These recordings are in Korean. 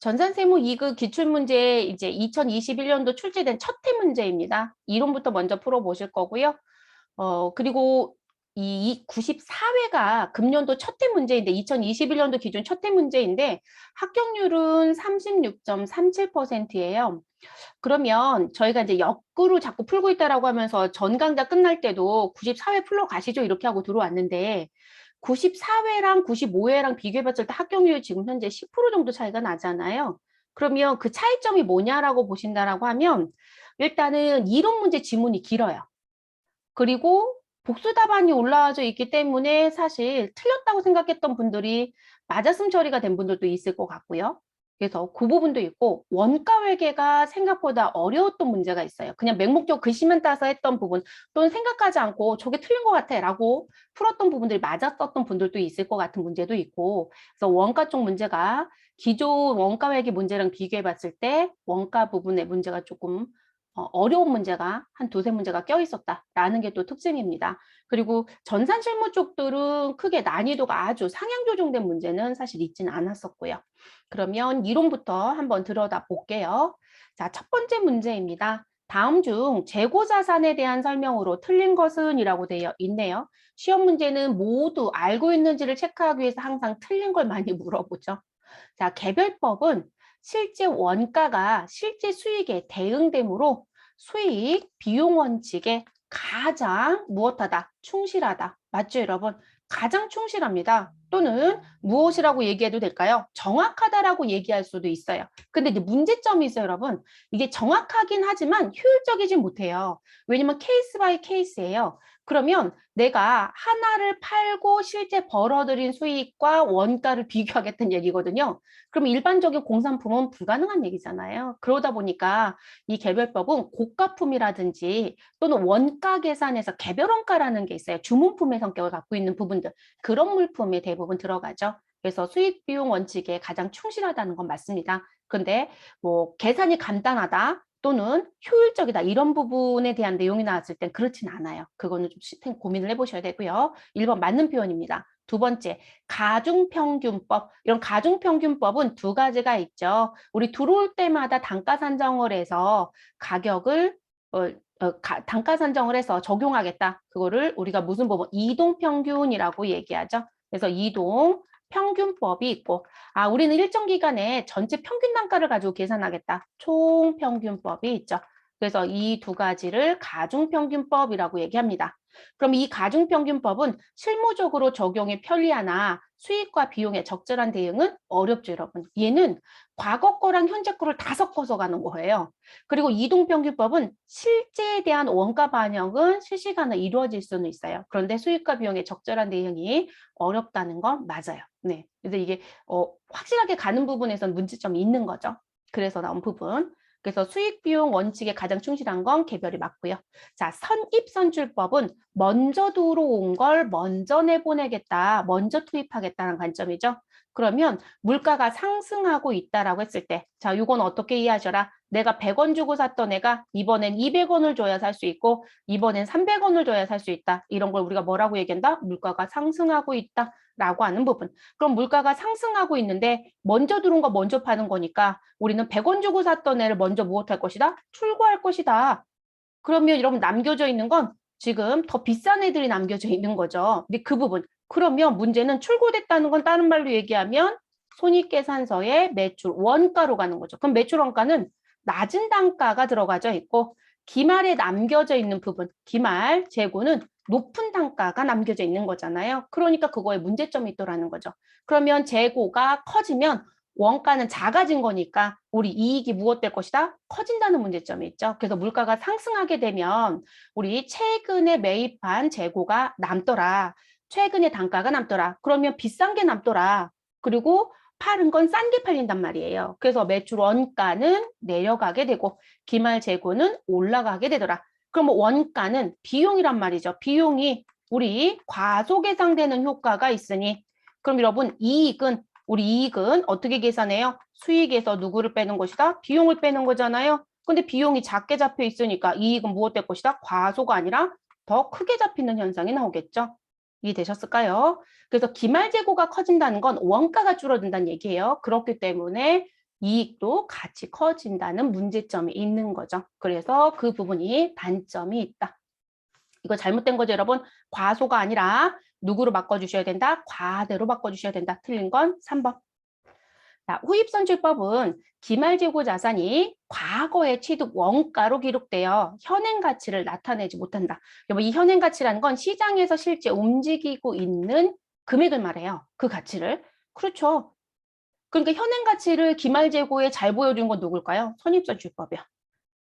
전산세무 2급 기출문제 이제 2021년도 출제된 첫 해 문제입니다. 이론부터 먼저 풀어보실 거고요. 그리고 이 94회가 금년도 첫 해 문제인데 2021년도 기준 첫 해 문제인데 합격률은 36.37%예요. 그러면 저희가 이제 역구로 자꾸 풀고 있다라고 하면서 전 강좌 끝날 때도 94회 풀러 가시죠 이렇게 하고 들어왔는데 94회랑 95회랑 비교해봤을 때 합격률이 지금 현재 10% 정도 차이가 나잖아요. 그러면 그 차이점이 뭐냐라고 보신다라고 하면 일단은 이론 문제 지문이 길어요. 그리고 복수 답안이 올라와져 있기 때문에 사실 틀렸다고 생각했던 분들이 맞았음 처리가 된 분들도 있을 것 같고요. 그래서 그 부분도 있고 원가 회계가 생각보다 어려웠던 문제가 있어요. 그냥 맹목적 글씨만 따서 했던 부분 또는 생각하지 않고 저게 틀린 것 같아 라고 풀었던 부분들이 맞았었던 분들도 있을 것 같은 문제도 있고 그래서 원가 쪽 문제가 기존 원가 회계 문제랑 비교해 봤을 때 원가 부분의 문제가 조금 어려운 문제가 한 두세 문제가 껴 있었다라는 게 또 특징입니다. 그리고 전산 실무 쪽들은 크게 난이도가 아주 상향 조정된 문제는 사실 있지는 않았었고요. 그러면 이론부터 한번 들여다 볼게요. 자, 첫 번째 문제입니다. 다음 중 재고 자산에 대한 설명으로 틀린 것은 이라고 되어 있네요. 시험 문제는 모두 알고 있는지를 체크하기 위해서 항상 틀린 걸 많이 물어보죠. 자, 개별법은 실제 원가가 실제 수익에 대응되므로 수익, 비용 원칙에 가장 무엇하다? 충실하다. 맞죠, 여러분? 가장 충실합니다. 또는 무엇이라고 얘기해도 될까요? 정확하다라고 얘기할 수도 있어요. 근데 이제 문제점이 있어요, 여러분. 이게 정확하긴 하지만 효율적이진 못해요. 왜냐면 케이스 바이 케이스예요. 그러면 내가 하나를 팔고 실제 벌어들인 수익과 원가를 비교하겠다는 얘기거든요. 그럼 일반적인 공산품은 불가능한 얘기잖아요. 그러다 보니까 이 개별법은 고가품이라든지 또는 원가 계산에서 개별원가라는 게 있어요. 주문품의 성격을 갖고 있는 부분들. 그런 물품이 대부분 들어가죠. 그래서 수익 비용 원칙에 가장 충실하다는 건 맞습니다. 근데 뭐 계산이 간단하다 또는 효율적이다 이런 부분에 대한 내용이 나왔을 땐 그렇진 않아요. 그거는 좀 고민을 해보셔야 되고요. 1번 맞는 표현입니다. 두 번째, 가중평균법. 이런 가중평균법은 두 가지가 있죠. 우리 들어올 때마다 단가 산정을 해서 가격을 단가 산정을 해서 적용하겠다. 그거를 우리가 무슨 법은 이동평균이라고 얘기하죠. 그래서 이동 평균법이 있고 우리는 일정 기간에 전체 평균 단가를 가지고 계산하겠다. 총평균법이 있죠. 그래서 이 두 가지를 가중평균법이라고 얘기합니다. 그럼 이 가중평균법은 실무적으로 적용이 편리하나 수익과 비용의 적절한 대응은 어렵죠, 여러분. 얘는 과거 거랑 현재 거를 다 섞어서 가는 거예요. 그리고 이동평균법은 실제에 대한 원가 반영은 실시간으로 이루어질 수는 있어요. 그런데 수익과 비용의 적절한 대응이 어렵다는 건 맞아요. 네. 그래서 이게 확실하게 가는 부분에선 문제점이 있는 거죠. 그래서 나온 부분. 그래서 수익 비용 원칙에 가장 충실한 건 개별이 맞고요. 자, 선입선출법은 먼저 들어온 걸 먼저 내보내겠다, 먼저 투입하겠다는 관점이죠. 그러면 물가가 상승하고 있다라고 했을 때, 자, 이건 어떻게 이해하셔라? 내가 100원 주고 샀던 애가 이번엔 200원을 줘야 살 수 있고, 이번엔 300원을 줘야 살 수 있다. 이런 걸 우리가 뭐라고 얘기한다? 물가가 상승하고 있다. 라고 하는 부분. 그럼 물가가 상승하고 있는데 먼저 들어온 거 먼저 파는 거니까 우리는 100원 주고 샀던 애를 먼저 무엇할 것이다? 출고할 것이다. 그러면 여러분 남겨져 있는 건 지금 더 비싼 애들이 남겨져 있는 거죠. 근데 그 부분. 그러면 문제는 출고됐다는 건 다른 말로 얘기하면 손익계산서에 매출 원가로 가는 거죠. 그럼 매출 원가는 낮은 단가가 들어가져 있고 기말에 남겨져 있는 부분, 기말 재고는 높은 단가가 남겨져 있는 거잖아요. 그러니까 그거에 문제점이 있더라는 거죠. 그러면 재고가 커지면 원가는 작아진 거니까 우리 이익이 무엇 될 것이다? 커진다는 문제점이 있죠. 그래서 물가가 상승하게 되면 우리 최근에 매입한 재고가 남더라. 최근에 단가가 남더라. 그러면 비싼 게 남더라. 그리고 파는 건 싼 게 팔린단 말이에요. 그래서 매출 원가는 내려가게 되고 기말 재고는 올라가게 되더라. 그럼 원가는 비용이란 말이죠. 비용이 우리 과소계상되는 효과가 있으니 그럼 여러분 우리 이익은 어떻게 계산해요? 수익에서 누구를 빼는 것이다? 비용을 빼는 거잖아요. 근데 비용이 작게 잡혀 있으니까 이익은 무엇 될 것이다? 과소가 아니라 더 크게 잡히는 현상이 나오겠죠. 이해되셨을까요? 그래서 기말 재고가 커진다는 건 원가가 줄어든다는 얘기예요. 그렇기 때문에 이익도 같이 커진다는 문제점이 있는 거죠. 그래서 그 부분이 단점이 있다. 이거 잘못된 거죠, 여러분. 과소가 아니라 누구로 바꿔주셔야 된다? 과대로 바꿔주셔야 된다. 틀린 건 3번. 자, 후입선출법은 기말재고 자산이 과거의 취득 원가로 기록되어 현행 가치를 나타내지 못한다. 여러분, 이 현행 가치라는 건 시장에서 실제 움직이고 있는 금액을 말해요. 그 가치를. 그렇죠. 그러니까 현행 가치를 기말재고에 잘 보여준 건 누굴까요? 선입선출법이요.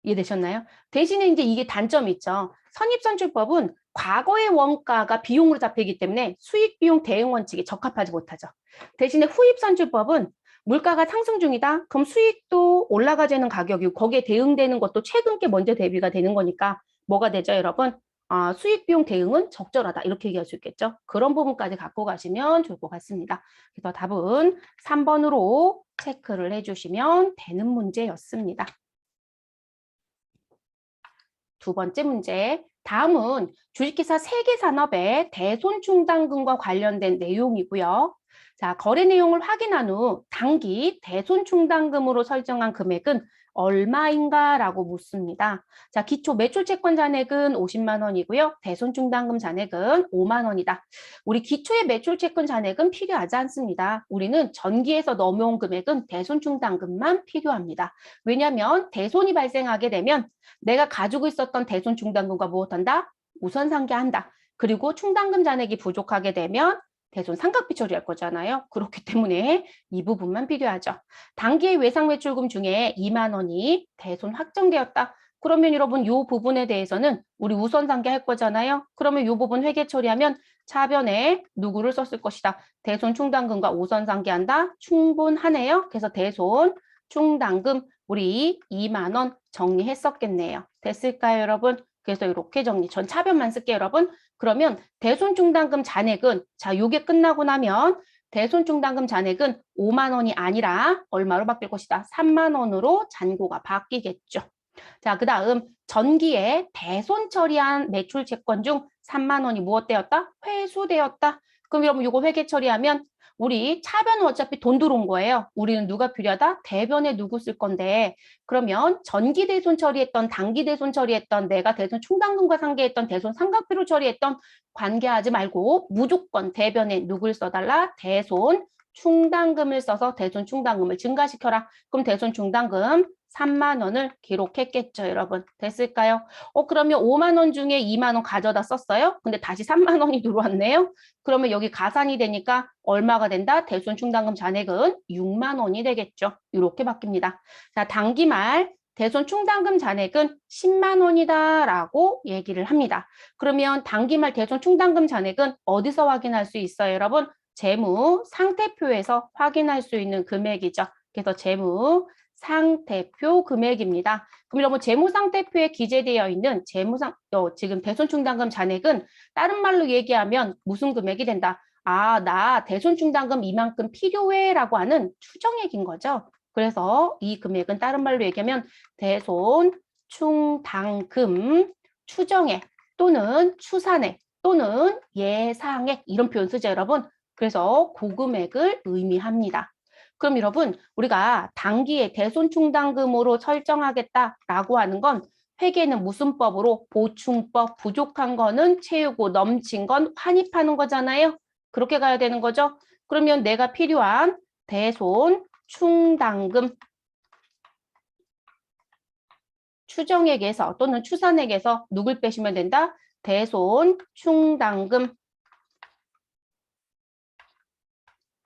이해되셨나요? 대신에 이제 이게 단점이 있죠. 선입선출법은 과거의 원가가 비용으로 잡히기 때문에 수익비용 대응 원칙에 적합하지 못하죠. 대신에 후입선출법은 물가가 상승 중이다. 그럼 수익도 올라가자는 가격이고 거기에 대응되는 것도 최근 게 먼저 대비가 되는 거니까 뭐가 되죠, 여러분? 수익비용 대응은 적절하다. 이렇게 얘기할 수 있겠죠. 그런 부분까지 갖고 가시면 좋을 것 같습니다. 그래서 답은 3번으로 체크를 해주시면 되는 문제였습니다. 두 번째 문제. 다음은 주식회사 세계산업의 대손충당금과 관련된 내용이고요. 자, 거래 내용을 확인한 후 당기 대손충당금으로 설정한 금액은 얼마인가라고 묻습니다. 자, 기초 매출채권 잔액은 50만 원이고요. 대손충당금 잔액은 5만 원이다. 우리 기초의 매출채권 잔액은 필요하지 않습니다. 우리는 전기에서 넘어온 금액은 대손충당금만 필요합니다. 왜냐하면 대손이 발생하게 되면 내가 가지고 있었던 대손 충당금과 무엇한다? 우선 상계한다. 그리고 충당금 잔액이 부족하게 되면 대손 상각비 처리할 거잖아요. 그렇기 때문에 이 부분만 필요하죠. 당기의 외상 매출금 중에 2만 원이 대손 확정되었다. 그러면 여러분 이 부분에 대해서는 우리 우선 상계할 거잖아요. 그러면 이 부분 회계 처리하면 차변에 누구를 썼을 것이다. 대손 충당금과 우선 상계한다. 충분하네요. 그래서 대손 충당금 우리 2만 원 정리했었겠네요. 됐을까요, 여러분? 그래서 이렇게 정리. 전 차변만 쓸게요, 여러분. 그러면 대손충당금 잔액은 자, 요게 끝나고 나면 대손충당금 잔액은 5만 원이 아니라 얼마로 바뀔 것이다? 3만 원으로 잔고가 바뀌겠죠. 자, 그 다음 전기에 대손 처리한 매출 채권 중 3만 원이 무엇되었다? 회수되었다. 그럼 여러분 이거 회계 처리하면 우리 차변은 어차피 돈 들어온 거예요. 우리는 누가 필요하다? 대변에 누구 쓸 건데 그러면 전기 대손 처리했던 단기 대손 처리했던 내가 대손 충당금과 상계했던 대손 상각비로 처리했던 관계하지 말고 무조건 대변에 누굴 써달라? 대손 충당금을 써서 대손 충당금을 증가시켜라. 그럼 대손 충당금 3만 원을 기록했겠죠, 여러분. 됐을까요? 그러면 5만 원 중에 2만 원 가져다 썼어요? 근데 다시 3만 원이 들어왔네요? 그러면 여기 가산이 되니까 얼마가 된다? 대손 충당금 잔액은 6만 원이 되겠죠. 이렇게 바뀝니다. 자, 당기말 대손 충당금 잔액은 10만 원이다 라고 얘기를 합니다. 그러면 당기말 대손 충당금 잔액은 어디서 확인할 수 있어요, 여러분? 재무 상태표에서 확인할 수 있는 금액이죠. 그래서 재무 상태표 금액입니다. 그럼 여러분 재무상태표에 기재되어 있는 지금 대손충당금 잔액은 다른 말로 얘기하면 무슨 금액이 된다? 나 대손충당금 이만큼 필요해 라고 하는 추정액인 거죠. 그래서 이 금액은 다른 말로 얘기하면 대손충당금 추정액 또는 추산액 또는 예상액 이런 표현 쓰죠, 여러분. 그래서 그 금액을 의미합니다. 그럼 여러분 우리가 당기에 대손충당금으로 설정하겠다라고 하는 건 회계는 무슨 법으로? 보충법. 부족한 거는 채우고 넘친 건 환입하는 거잖아요. 그렇게 가야 되는 거죠. 그러면 내가 필요한 대손충당금 추정액에서 또는 추산액에서 누굴 빼시면 된다? 대손충당금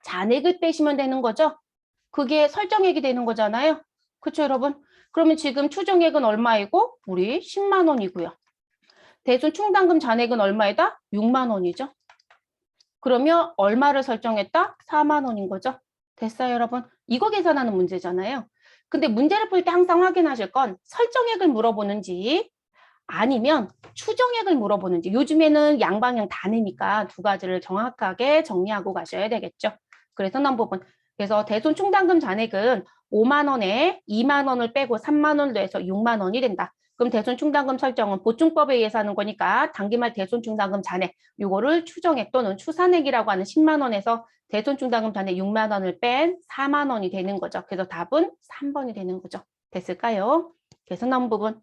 잔액을 빼시면 되는 거죠. 그게 설정액이 되는 거잖아요. 그렇죠, 여러분? 그러면 지금 추정액은 얼마이고? 우리 10만 원이고요. 대손 충당금 잔액은 얼마이다? 6만 원이죠. 그러면 얼마를 설정했다? 4만 원인 거죠. 됐어요, 여러분? 이거 계산하는 문제잖아요. 근데 문제를 풀 때 항상 확인하실 건 설정액을 물어보는지 아니면 추정액을 물어보는지 요즘에는 양방향 다르니까 두 가지를 정확하게 정리하고 가셔야 되겠죠. 그래서 넘부분. 그래서 대손 충당금 잔액은 5만 원에 2만 원을 빼고 3만 원을 내서 6만 원이 된다. 그럼 대손충당금 설정은 보충법에 의해서 하는 거니까 당기말 대손충당금 잔액 요거를 추정액 또는 추산액이라고 하는 10만 원에서 대손충당금 잔액 6만 원을 뺀 4만 원이 되는 거죠. 그래서 답은 3번이 되는 거죠. 됐을까요? 그래서 나온 부분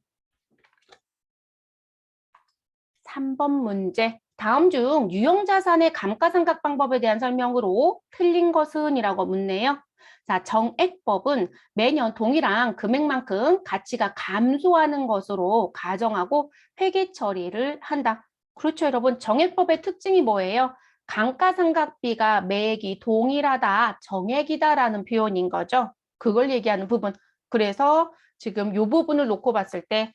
3번 문제. 다음 중 유형자산의 감가상각 방법에 대한 설명으로 틀린 것은 이라고 묻네요. 자, 정액법은 매년 동일한 금액만큼 가치가 감소하는 것으로 가정하고 회계 처리를 한다. 그렇죠, 여러분. 정액법의 특징이 뭐예요? 감가상각비가 매액이 동일하다, 정액이다라는 표현인 거죠. 그걸 얘기하는 부분. 그래서 지금 이 부분을 놓고 봤을 때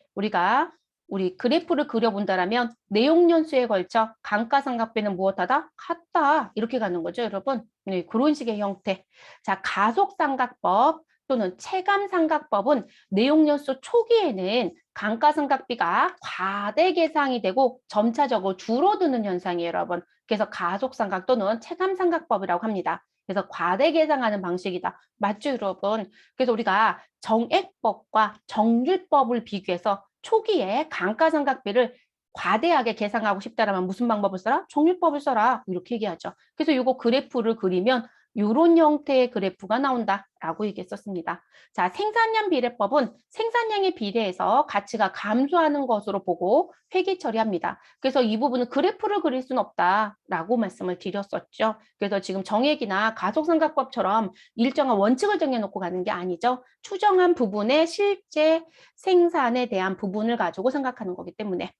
우리 그래프를 그려본다라면 내용 연수에 걸쳐 감가상각비는 무엇하다? 같다. 이렇게 가는 거죠, 여러분. 네, 그런 식의 형태. 자, 가속상각법 또는 체감상각법은 내용 연수 초기에는 감가상각비가 과대 계상이 되고 점차적으로 줄어드는 현상이에요, 여러분. 그래서 가속상각 또는 체감상각법이라고 합니다. 그래서 과대 계상하는 방식이다. 맞죠, 여러분? 그래서 우리가 정액법과 정률법을 비교해서 초기에 감가상각비를 과대하게 계상하고 싶다라면 무슨 방법을 써라? 정률법을 써라. 이렇게 얘기하죠. 그래서 이거 그래프를 그리면 이런 형태의 그래프가 나온다라고 얘기했었습니다. 자, 생산량 비례법은 생산량에 비례해서 가치가 감소하는 것으로 보고 회계 처리합니다. 그래서 이 부분은 그래프를 그릴 수는 없다라고 말씀을 드렸었죠. 그래서 지금 정액이나 가속상각법처럼 일정한 원칙을 정해놓고 가는 게 아니죠. 추정한 부분의 실제 생산에 대한 부분을 가지고 생각하는 거기 때문에.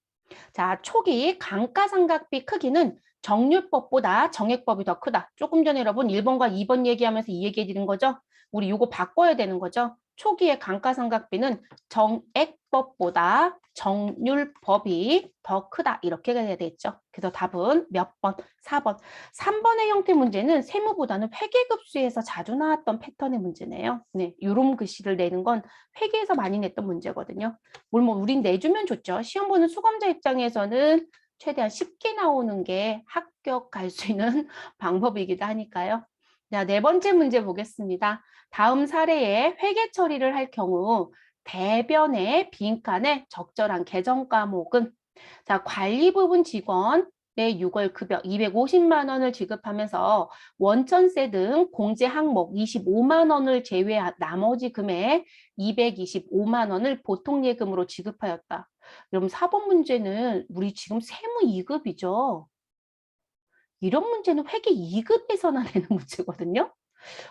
자, 초기 감가상각비 크기는 정률법보다 정액법이 더 크다. 조금 전에 여러분 1번과 2번 얘기하면서 이 얘기해 드린 거죠? 우리 요거 바꿔야 되는 거죠? 초기의 감가상각비는 정액법보다 정률법이 더 크다. 이렇게 해야 되겠죠. 그래서 답은 몇 번? 4번. 3번의 형태 문제는 세무보다는 회계급수에서 자주 나왔던 패턴의 문제네요. 네, 요런 글씨를 내는 건 회계에서 많이 냈던 문제거든요. 뭐 우린 내주면 좋죠. 시험 보는 수험자 입장에서는 최대한 쉽게 나오는 게 합격할 수 있는 방법이기도 하니까요. 자, 네 번째 문제 보겠습니다. 다음 사례에 회계 처리를 할 경우 대변의 빈칸에 적절한 계정 과목은 자, 관리 부분 직원의 6월 급여 250만 원을 지급하면서 원천세 등 공제 항목 25만 원을 제외한 나머지 금액 225만 원을 보통 예금으로 지급하였다. 그럼 4번 문제는 우리 지금 세무 2급이죠. 이런 문제는 회계 2급에서나 내는 문제거든요.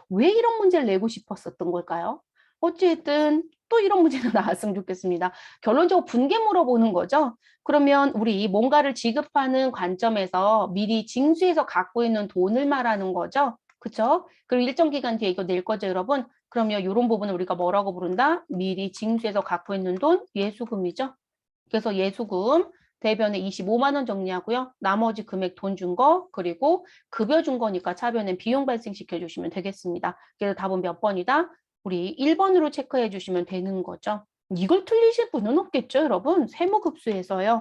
왜 이런 문제를 내고 싶었었던 걸까요? 어쨌든 또 이런 문제도 나왔으면 좋겠습니다. 결론적으로 분개 물어보는 거죠. 그러면 우리 뭔가를 지급하는 관점에서 미리 징수해서 갖고 있는 돈을 말하는 거죠. 그렇죠? 그리고 일정 기간 뒤에 이거 낼 거죠, 여러분? 그러면 이런 부분을 우리가 뭐라고 부른다? 미리 징수해서 갖고 있는 돈, 예수금이죠. 그래서 예수금 대변에 25만 원 정리하고요. 나머지 금액 돈 준 거, 그리고 급여 준 거니까 차변엔 비용 발생시켜 주시면 되겠습니다. 그래서 답은 몇 번이다? 우리 1번으로 체크해 주시면 되는 거죠. 이걸 틀리실 분은 없겠죠, 여러분? 세무급수에서요.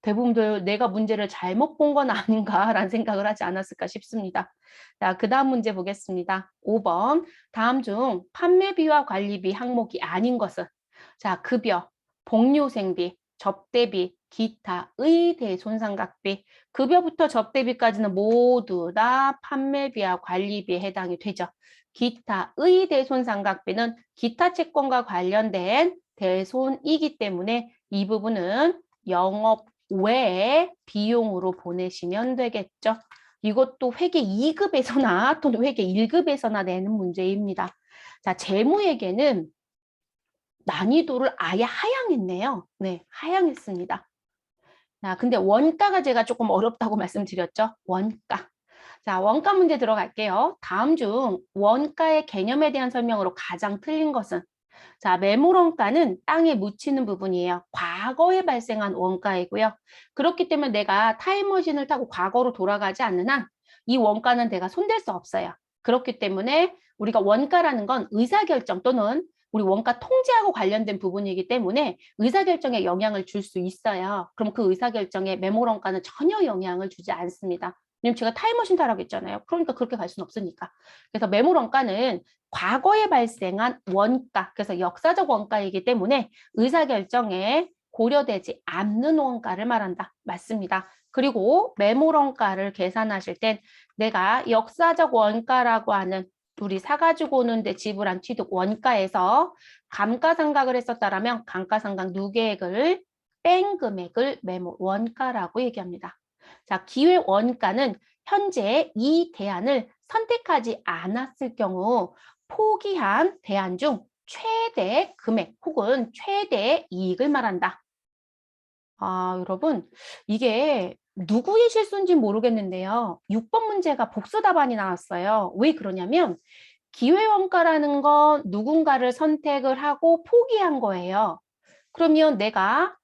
대부분들 내가 문제를 잘못 본 건 아닌가라는 생각을 하지 않았을까 싶습니다. 자, 그 다음 문제 보겠습니다. 5번. 다음 중 판매비와 관리비 항목이 아닌 것은 자, 급여, 복료생비, 접대비, 기타의 대손상각비, 급여부터 접대비까지는 모두 다 판매비와 관리비에 해당이 되죠. 기타의 대손상각비는 기타 채권과 관련된 대손이기 때문에 이 부분은 영업 외에 비용으로 보내시면 되겠죠. 이것도 회계 2급에서나 또는 회계 1급에서나 내는 문제입니다. 자, 재무회계는 난이도를 아예 하향했네요. 네, 하향했습니다. 자, 근데 원가가 제가 조금 어렵다고 말씀드렸죠. 원가. 자, 원가 문제 들어갈게요. 다음 중 원가의 개념에 대한 설명으로 가장 틀린 것은 자, 매물원가는 땅에 묻히는 부분이에요. 과거에 발생한 원가이고요. 그렇기 때문에 내가 타임머신을 타고 과거로 돌아가지 않는 한 이 원가는 내가 손댈 수 없어요. 그렇기 때문에 우리가 원가라는 건 의사결정 또는 우리 원가 통제하고 관련된 부분이기 때문에 의사결정에 영향을 줄 수 있어요. 그럼 그 의사결정에 매물원가는 전혀 영향을 주지 않습니다. 왜냐면 제가 타임머신 타라고 했잖아요. 그러니까 그렇게 갈 수는 없으니까. 그래서 매물원가는 과거에 발생한 원가, 그래서 역사적 원가이기 때문에 의사결정에 고려되지 않는 원가를 말한다. 맞습니다. 그리고 매몰원가를 계산하실 땐 내가 역사적 원가라고 하는 우리 사가지고 오는데 지불한 취득 원가에서 감가상각을 했었다라면 감가상각 누계액을 뺀 금액을 매몰 원가라고 얘기합니다. 자, 기회 원가는 현재 이 대안을 선택하지 않았을 경우 포기한 대안 중 최대 금액 혹은 최대 이익을 말한다. 아, 여러분, 이게 누구의 실수인지 모르겠는데요. 6번 문제가 복수 답안이 나왔어요. 왜 그러냐면 기회원가라는 건 누군가를 선택을 하고 포기한 거예요. 그러면 내가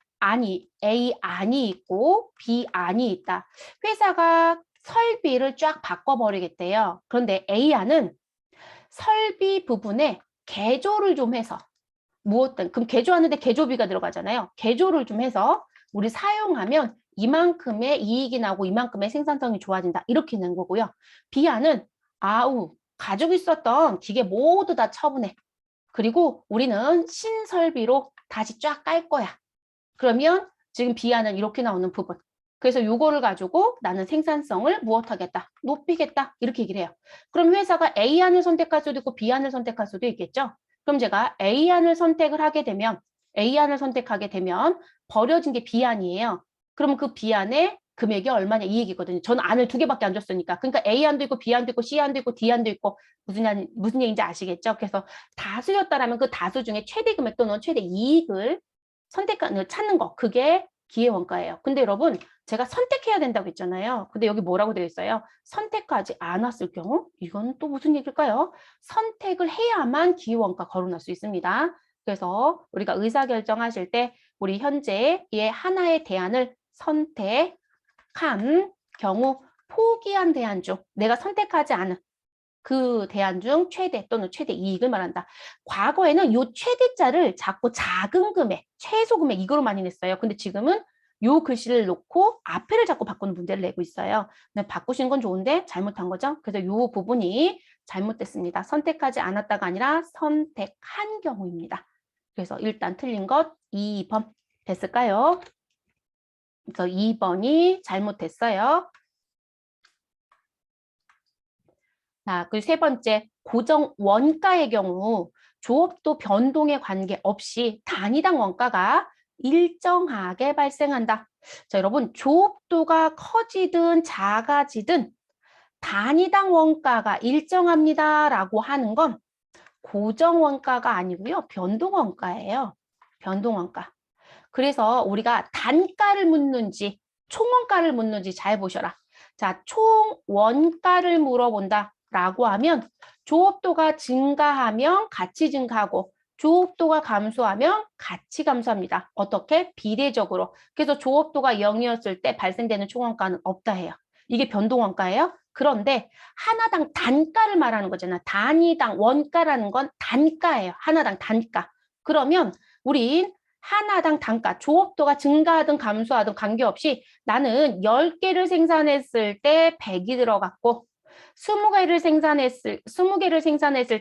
A 안이 있고 B 안이 있다. 회사가 설비를 쫙 바꿔버리겠대요. 그런데 A 안은 설비 부분에 개조를 좀 해서 무엇든 그럼 개조하는데 개조비가 들어가잖아요. 개조를 좀 해서 우리 사용하면 이만큼의 이익이 나고 이만큼의 생산성이 좋아진다. 이렇게 낸 거고요. B안은 아우 가지고 있었던 기계 모두 다 처분해. 그리고 우리는 신설비로 다시 쫙 깔 거야. 그러면 지금 B안은 이렇게 나오는 부분. 그래서 요거를 가지고 나는 생산성을 무엇하겠다? 높이겠다. 이렇게 얘기를 해요. 그럼 회사가 A안을 선택할 수도 있고 B안을 선택할 수도 있겠죠. 그럼 제가 A안을 선택을 하게 되면 A안을 선택하게 되면 버려진 게 B안이에요. 그러면 그 B안의 금액이 얼마냐 이 얘기거든요. 저는 안을 2개밖에 안 줬으니까. 그러니까 A안도 있고 B안도 있고 C안도 있고 D안도 있고 무슨 얘기인지 아시겠죠? 그래서 다수였다라면 그 다수 중에 최대 금액 또는 최대 이익을 찾는 거. 그게 기회원가예요. 근데 여러분 제가 선택해야 된다고 했잖아요. 근데 여기 뭐라고 되어 있어요? 선택하지 않았을 경우? 이건 또 무슨 얘기일까요? 선택을 해야만 기회원가 거론할 수 있습니다. 그래서 우리가 의사결정하실 때 우리 현재의 하나의 대안을 선택한 경우 포기한 대안 중 내가 선택하지 않은 그 대안 중 최대 또는 최대 이익을 말한다. 과거에는 요 최대자를 자꾸 작은 금액, 최소 금액 이거로 많이 냈어요. 근데 지금은 요 글씨를 놓고 앞에를 자꾸 바꾸는 문제를 내고 있어요. 근데 바꾸신 건 좋은데 잘못한 거죠. 그래서 요 부분이 잘못됐습니다. 선택하지 않았다가 아니라 선택한 경우입니다. 그래서 일단 틀린 것 2번 됐을까요? 그래서 2번이 잘못됐어요. 자, 그리고 세 번째, 고정 원가의 경우 조업도 변동에 관계없이 단위당 원가가 일정하게 발생한다. 자, 여러분, 조업도가 커지든 작아지든 단위당 원가가 일정합니다라고 하는 건 고정 원가가 아니고요. 변동 원가예요. 변동 원가. 그래서 우리가 단가를 묻는지 총원가를 묻는지 잘 보셔라. 자, 총원가를 물어본다라고 하면 조업도가 증가하면 가치 증가하고 조업도가 감소하면 가치 감소합니다. 어떻게? 비례적으로. 그래서 조업도가 0이었을 때 발생되는 총원가는 없다 해요. 이게 변동원가예요. 그런데 하나당 단가를 말하는 거잖아. 단위당 원가라는 건 단가예요. 하나당 단가. 그러면 우린 하나당 단가, 조업도가 증가하든 감소하든 관계없이 나는 10개를 생산했을 때 100이 들어갔고 20개를 생산했을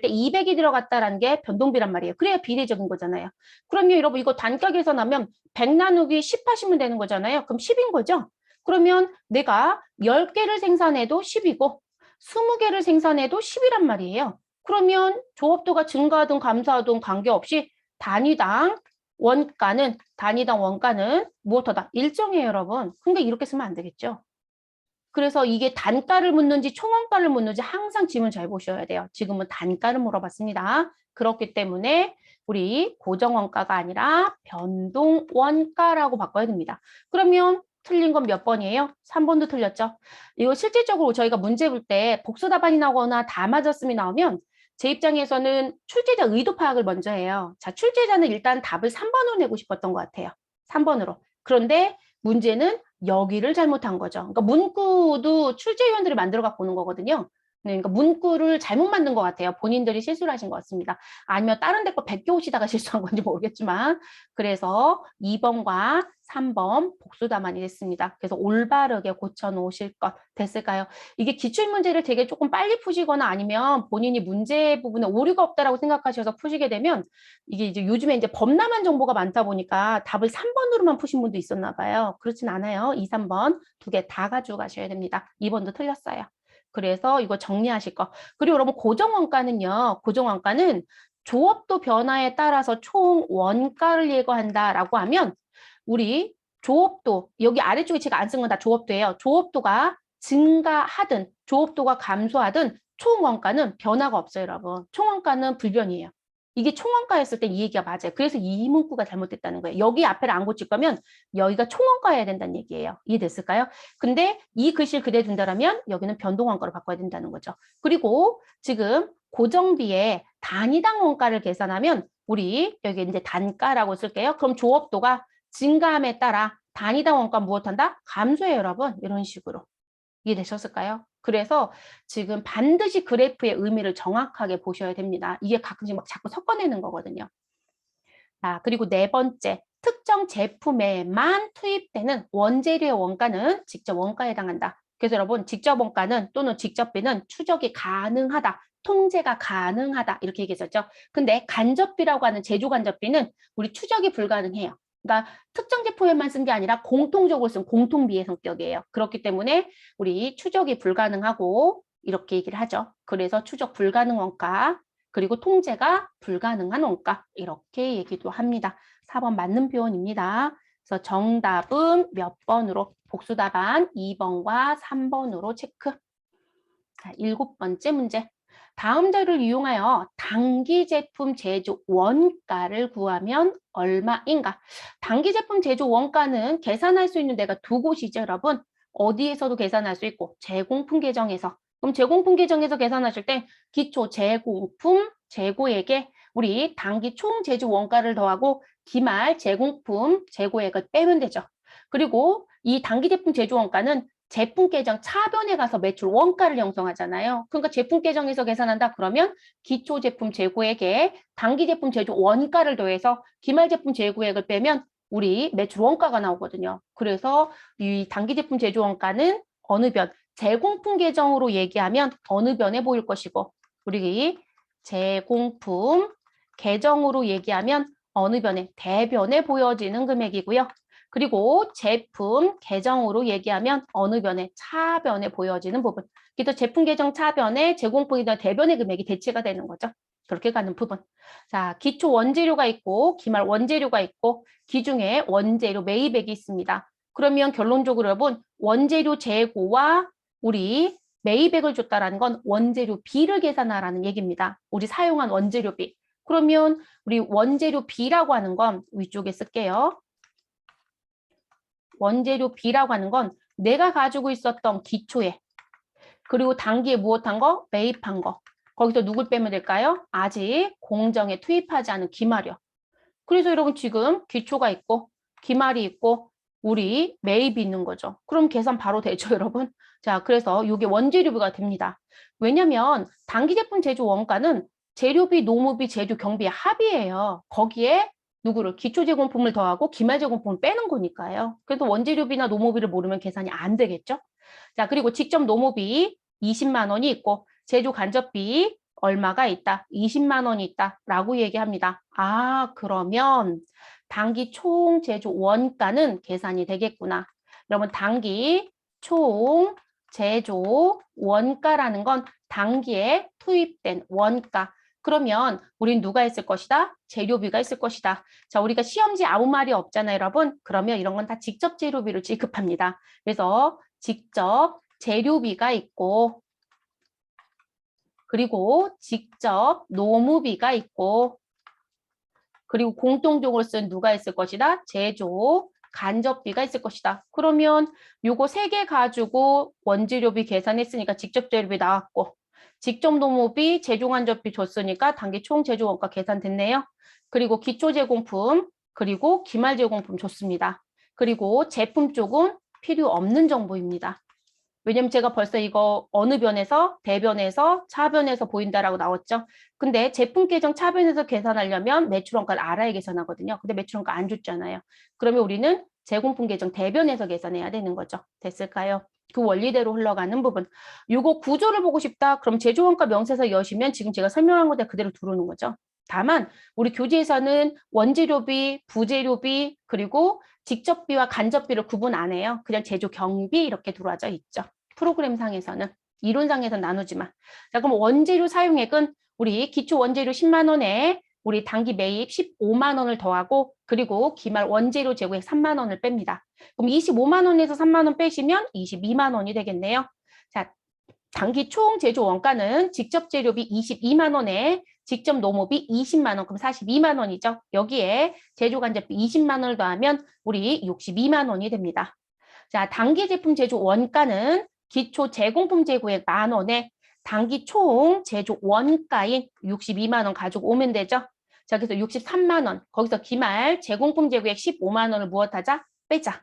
때 200이 들어갔다라는 게 변동비란 말이에요. 그래야 비례적인 거잖아요. 그러면 여러분 이거 단가 계산하면 100 나누기 10 하시면 되는 거잖아요. 그럼 10인 거죠? 그러면 내가 10개를 생산해도 10이고 20개를 생산해도 10이란 말이에요. 그러면 조업도가 증가하든 감소하든 관계없이 단위당 원가는 무엇하다? 일정해요, 여러분. 근데 이렇게 쓰면 안 되겠죠. 그래서 이게 단가를 묻는지 총원가를 묻는지 항상 질문 잘 보셔야 돼요. 지금은 단가를 물어봤습니다. 그렇기 때문에 우리 고정원가가 아니라 변동원가라고 바꿔야 됩니다. 그러면 틀린 건 몇 번이에요? 3번도 틀렸죠? 이거 실질적으로 저희가 문제 볼 때 복수 답안이 나오거나 다 맞았음이 나오면 제 입장에서는 출제자 의도 파악을 먼저 해요. 자, 출제자는 일단 답을 3번으로 내고 싶었던 것 같아요. 3번으로. 그런데 문제는 여기를 잘못한 거죠. 그러니까 문구도 출제위원들이 만들어 갖고 오는 거거든요. 그러니까 문구를 잘못 만든 것 같아요. 본인들이 실수를 하신 것 같습니다. 아니면 다른 데 거 베껴오시다가 실수한 건지 모르겠지만. 그래서 2번과 3번 복수 답안이 됐습니다. 그래서 올바르게 고쳐놓으실 것 됐을까요? 이게 기출문제를 되게 조금 빨리 푸시거나 아니면 본인이 문제 부분에 오류가 없다라고 생각하셔서 푸시게 되면 이게 이제 요즘에 이제 범람한 정보가 많다 보니까 답을 3번으로만 푸신 분도 있었나 봐요. 그렇진 않아요. 2, 3번 두 개 다 가지고 가셔야 됩니다. 2번도 틀렸어요. 그래서 이거 정리하실 거. 그리고 여러분 고정원가는요. 고정원가는 조업도 변화에 따라서 총 원가를 예고한다라고 하면 우리 조업도 여기 아래쪽에 제가 안 쓴 건 다 조업도예요. 조업도가 증가하든 조업도가 감소하든 총 원가는 변화가 없어요, 여러분. 총 원가는 불변이에요. 이게 총원가였을 때 이 얘기가 맞아요. 그래서 이 문구가 잘못됐다는 거예요. 여기 앞에를 안 고칠 거면 여기가 총원가여야 된다는 얘기예요. 이해됐을까요? 근데 이 글씨를 그대로 둔다면 여기는 변동원가로 바꿔야 된다는 거죠. 그리고 지금 고정비에 단위당 원가를 계산하면 우리 여기 이제 단가라고 쓸게요. 그럼 조업도가 증가함에 따라 단위당 원가 무엇한다? 감소해요, 여러분. 이런 식으로. 이해되셨을까요? 그래서 지금 반드시 그래프의 의미를 정확하게 보셔야 됩니다. 이게 가끔씩 막 자꾸 섞어내는 거거든요. 자, 그리고 네 번째, 특정 제품에만 투입되는 원재료의 원가는 직접 원가에 해당한다. 그래서 여러분, 직접 원가는 또는 직접비는 추적이 가능하다. 통제가 가능하다. 이렇게 얘기했었죠. 근데 간접비라고 하는 제조 간접비는 우리 추적이 불가능해요. 그러니까 특정 제품에만 쓴 게 아니라 공통적으로 쓴 공통비의 성격이에요. 그렇기 때문에 우리 추적이 불가능하고 이렇게 얘기를 하죠. 그래서 추적 불가능 원가, 그리고 통제가 불가능한 원가 이렇게 얘기도 합니다. 4번 맞는 표현입니다. 그래서 정답은 몇 번으로? 복수 답안 2번과 3번으로 체크. 자, 7번째 문제. 다음 자료를 이용하여 단기 제품 제조 원가를 구하면 얼마인가? 단기 제품 제조 원가는 계산할 수 있는 데가 두 곳이죠, 여러분. 어디에서도 계산할 수 있고 재공품 계정에서. 그럼 재공품 계정에서 계산하실 때 기초 재공품 재고액에 우리 단기 총 제조 원가를 더하고 기말 재공품 재고액을 빼면 되죠. 그리고 이 단기 제품 제조 원가는 제품 계정 차변에 가서 매출 원가를 형성하잖아요. 그러니까 제품 계정에서 계산한다 그러면 기초 제품 재고액에 단기 제품 제조 원가를 더해서 기말 제품 재고액을 빼면 우리 매출 원가가 나오거든요. 그래서 이 단기 제품 제조 원가는 어느 변? 재공품 계정으로 얘기하면 어느 변에 보일 것이고 우리 재공품 계정으로 얘기하면 어느 변에? 대변에 보여지는 금액이고요. 그리고 제품 계정으로 얘기하면 어느 변에? 차변에 보여지는 부분. 그래서 제품 계정 차변에 제공품이나 대변의 금액이 대체가 되는 거죠. 그렇게 가는 부분. 자, 기초 원재료가 있고 기말 원재료가 있고 기중에 원재료 매입액이 있습니다. 그러면 결론적으로 여러분 원재료 재고와 우리 매입액을 줬다라는 건 원재료 B를 계산하라는 얘기입니다. 우리 사용한 원재료 B. 그러면 우리 원재료 B라고 하는 건 위쪽에 쓸게요. 원재료 B라고 하는 건 내가 가지고 있었던 기초에 그리고 단기에 무엇한 거? 매입한 거. 거기서 누굴 빼면 될까요? 아직 공정에 투입하지 않은 기말이요. 그래서 여러분 지금 기초가 있고 기말이 있고 우리 매입이 있는 거죠. 그럼 계산 바로 되죠, 여러분? 자, 그래서 이게 원재료비가 됩니다. 왜냐면 단기 제품 제조 원가는 재료비, 노무비, 재료, 경비의 합이에요. 거기에 누구를 기초 제공품을 더하고 기말 제공품을 빼는 거니까요. 그래서 원재료비나 노무비를 모르면 계산이 안 되겠죠? 자, 그리고 직접 노무비 20만 원이 있고 제조 간접비 얼마가 있다? 20만 원이 있다라고 얘기합니다. 아, 그러면 단기 총 제조 원가는 계산이 되겠구나. 여러분, 단기 총 제조 원가라는 건 단기에 투입된 원가. 그러면 우린 누가 있을 것이다? 재료비가 있을 것이다. 자, 우리가 시험지 아무 말이 없잖아요, 여러분. 그러면 이런 건 다 직접 재료비를 지급합니다. 그래서 직접 재료비가 있고 그리고 직접 노무비가 있고 그리고 공통적으로 쓴 누가 있을 것이다? 제조, 간접비가 있을 것이다. 그러면 요거 세 개 가지고 원재료비 계산했으니까 직접 재료비 나왔고 직접 노무비, 제조 간접비 줬으니까 단기 총 제조 원가 계산됐네요. 그리고 기초 제공품, 그리고 기말 제공품 줬습니다. 그리고 제품 쪽은 필요 없는 정보입니다. 왜냐면 제가 벌써 이거 어느 변에서, 대변에서, 차변에서 보인다라고 나왔죠. 근데 제품 계정 차변에서 계산하려면 매출원가를 알아야 계산하거든요. 근데 매출원가 안 줬잖아요. 그러면 우리는 제공품 계정 대변에서 계산해야 되는 거죠. 됐을까요? 그 원리대로 흘러가는 부분. 요거 구조를 보고 싶다. 그럼 제조원가 명세서 여시면 지금 제가 설명한 거대 그대로 들어오는 거죠. 다만 우리 교재에서는 원재료비, 부재료비, 그리고 직접비와 간접비를 구분 안 해요. 그냥 제조 경비 이렇게 들어와져 있죠. 프로그램상에서는. 이론상에서 나누지만. 자, 그럼 원재료 사용액은 우리 기초 원재료 10만 원에 우리 단기 매입 15만 원을 더하고 그리고 기말 원재료 재고액 3만 원을 뺍니다. 그럼 25만 원에서 3만 원 빼시면 22만 원이 되겠네요. 자, 단기 총 제조 원가는 직접 재료비 22만 원에 직접 노무비 20만 원, 그럼 42만 원이죠. 여기에 제조 간접비 20만 원을 더하면 우리 62만 원이 됩니다. 자, 단기 제품 제조 원가는 기초 제공품 재고액 만 원에 단기 총 제조 원가인 62만 원 가지고 오면 되죠. 자, 그래서 63만 원, 거기서 기말 제공품 재고액 15만 원을 무엇하자? 빼자.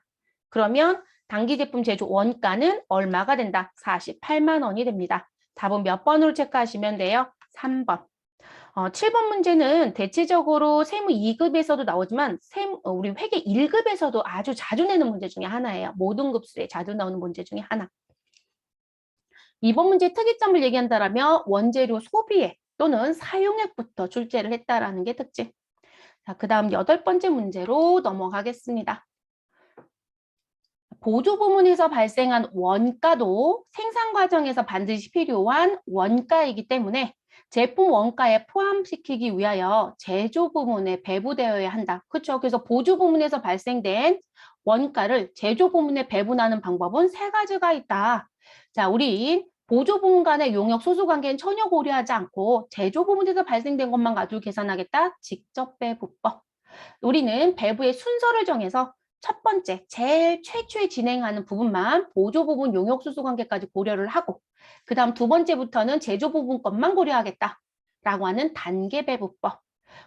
그러면 단기 제품 제조 원가는 얼마가 된다? 48만 원이 됩니다. 답은 몇 번으로 체크하시면 돼요? 3번. 7번 문제는 대체적으로 세무 2급에서도 나오지만 우리 회계 1급에서도 아주 자주 내는 문제 중에 하나예요. 모든 급수에 자주 나오는 문제 중에 하나. 2번 문제의 특이점을 얘기한다면 원재료 소비액 또는 사용액부터 출제를 했다라는 게 특징. 자, 그 다음 8번째 문제로 넘어가겠습니다. 보조 부문에서 발생한 원가도 생산 과정에서 반드시 필요한 원가이기 때문에 제품 원가에 포함시키기 위하여 제조 부문에 배부되어야 한다. 그렇죠? 그래서 보조 부문에서 발생된 원가를 제조 부문에 배분하는 방법은 3가지가 있다. 자, 우리 보조 부문 간의 용역 소수 관계는 전혀 고려하지 않고 제조 부문에서 발생된 것만 가지고 계산하겠다. 직접 배부법. 우리는 배부의 순서를 정해서 첫 번째, 제일 최초에 진행하는 부분만 보조 부분 용역 수수 관계까지 고려를 하고 그 다음 두 번째부터는 제조 부분 것만 고려하겠다라고 하는 단계 배부법.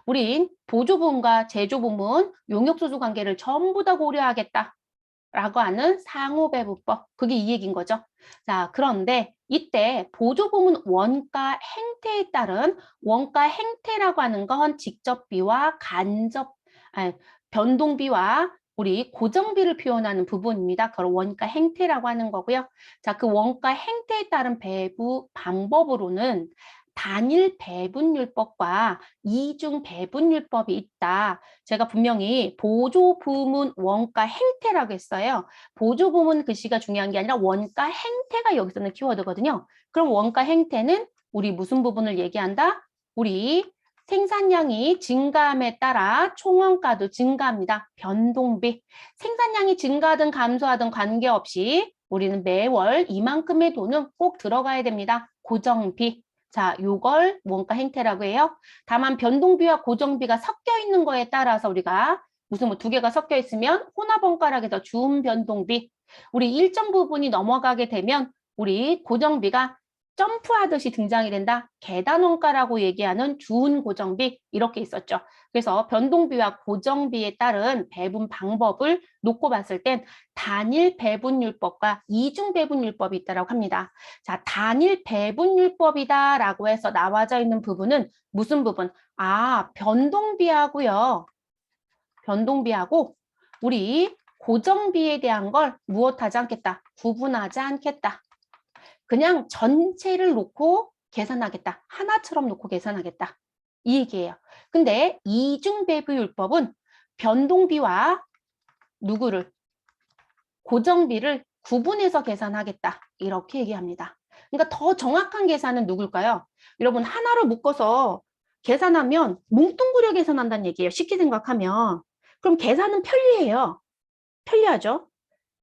우린 보조 부분과 제조 부분 용역 수수 관계를 전부 다 고려하겠다라고 하는 상호 배부법. 그게 이 얘기인 거죠. 자, 그런데 이때 보조 부문 원가 행태에 따른 원가 행태라고 하는 건 직접비와 변동비와 우리 고정비를 표현하는 부분입니다. 그걸 원가 행태라고 하는 거고요. 자, 그 원가 행태에 따른 배부 방법으로는 단일 배분율법과 이중 배분율법이 있다. 제가 분명히 보조 부문 원가 행태라고 했어요. 보조 부문 글씨가 중요한 게 아니라 원가 행태가 여기서는 키워드거든요. 그럼 원가 행태는 우리 무슨 부분을 얘기한다? 우리 생산량이 증가함에 따라 총원가도 증가합니다. 변동비. 생산량이 증가하든 감소하든 관계없이 우리는 매월 이만큼의 돈은 꼭 들어가야 됩니다. 고정비. 자, 요걸 원가 행태라고 해요. 다만 변동비와 고정비가 섞여 있는 거에 따라서 우리가 무슨 뭐 2개가 섞여 있으면 혼합원가락에서 준변동비. 우리 일정 부분이 넘어가게 되면 우리 고정비가 점프하듯이 등장이 된다. 계단원가라고 얘기하는 준고정비 이렇게 있었죠. 그래서 변동비와 고정비에 따른 배분 방법을 놓고 봤을 땐 단일 배분율법과 이중 배분율법이 있다고 합니다. 자, 단일 배분율법이다라고 해서 나와져 있는 부분은 무슨 부분? 아, 변동비하고요. 변동비하고 우리 고정비에 대한 걸 무엇하지 않겠다. 구분하지 않겠다. 그냥 전체를 놓고 계산하겠다. 하나처럼 놓고 계산하겠다. 이 얘기예요. 근데 이중배부율법은 변동비와 누구를? 고정비를 구분해서 계산하겠다. 이렇게 얘기합니다. 그러니까 더 정확한 계산은 누굴까요? 여러분 하나로 묶어서 계산하면 뭉뚱그려 계산한다는 얘기예요. 쉽게 생각하면. 그럼 계산은 편리해요. 편리하죠?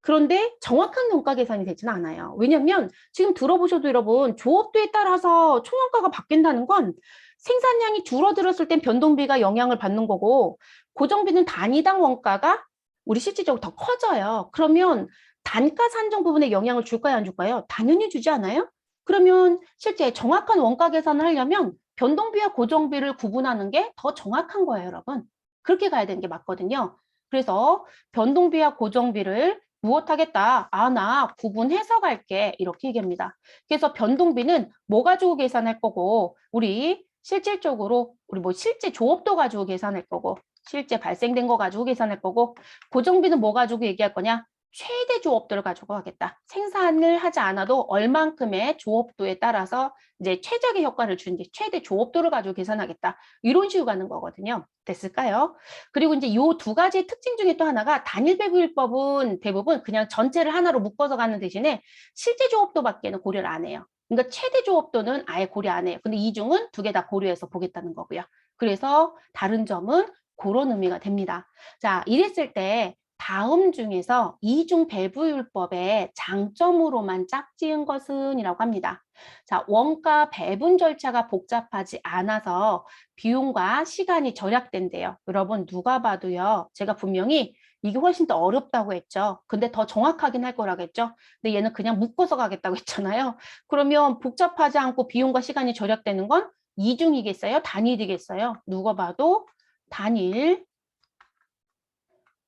그런데 정확한 원가 계산이 되지는 않아요. 왜냐하면 지금 들어보셔도 여러분 조업도에 따라서 총원가가 바뀐다는 건 생산량이 줄어들었을 땐 변동비가 영향을 받는 거고 고정비는 단위당 원가가 우리 실질적으로 더 커져요. 그러면 단가 산정 부분에 영향을 줄까요? 안 줄까요? 당연히 주지 않아요? 그러면 실제 정확한 원가 계산을 하려면 변동비와 고정비를 구분하는 게 더 정확한 거예요, 여러분. 그렇게 가야 되는 게 맞거든요. 그래서 변동비와 고정비를 무엇 하겠다? 아, 나 구분해서 갈게. 이렇게 얘기합니다. 그래서 변동비는 뭐 가지고 계산할 거고, 우리 실질적으로, 우리 뭐 실제 조업도 가지고 계산할 거고, 실제 발생된 거 가지고 계산할 거고, 고정비는 뭐 가지고 얘기할 거냐? 최대 조업도를 가지고 하겠다. 생산을 하지 않아도 얼만큼의 조업도에 따라서 이제 최적의 효과를 주는지 최대 조업도를 가지고 계산하겠다. 이런 식으로 가는 거거든요. 됐을까요? 그리고 이제 요 두 가지의 특징 중에 또 하나가 단일 배분율법은 대부분 그냥 전체를 하나로 묶어서 가는 대신에 실제 조업도밖에는 고려를 안 해요. 그러니까 최대 조업도는 아예 고려 안 해요. 근데 이중은 두 개 다 고려해서 보겠다는 거고요. 그래서 다른 점은 그런 의미가 됩니다. 자, 이랬을 때 다음 중에서 이중 배분율법의 장점으로만 짝지은 것은 이라고 합니다. 자, 원가 배분 절차가 복잡하지 않아서 비용과 시간이 절약된대요. 여러분 누가 봐도요. 제가 분명히 이게 훨씬 더 어렵다고 했죠. 근데 더 정확하긴 할 거라겠죠. 근데 얘는 그냥 묶어서 가겠다고 했잖아요. 그러면 복잡하지 않고 비용과 시간이 절약되는 건 이중이겠어요? 단일이겠어요? 누가 봐도 단일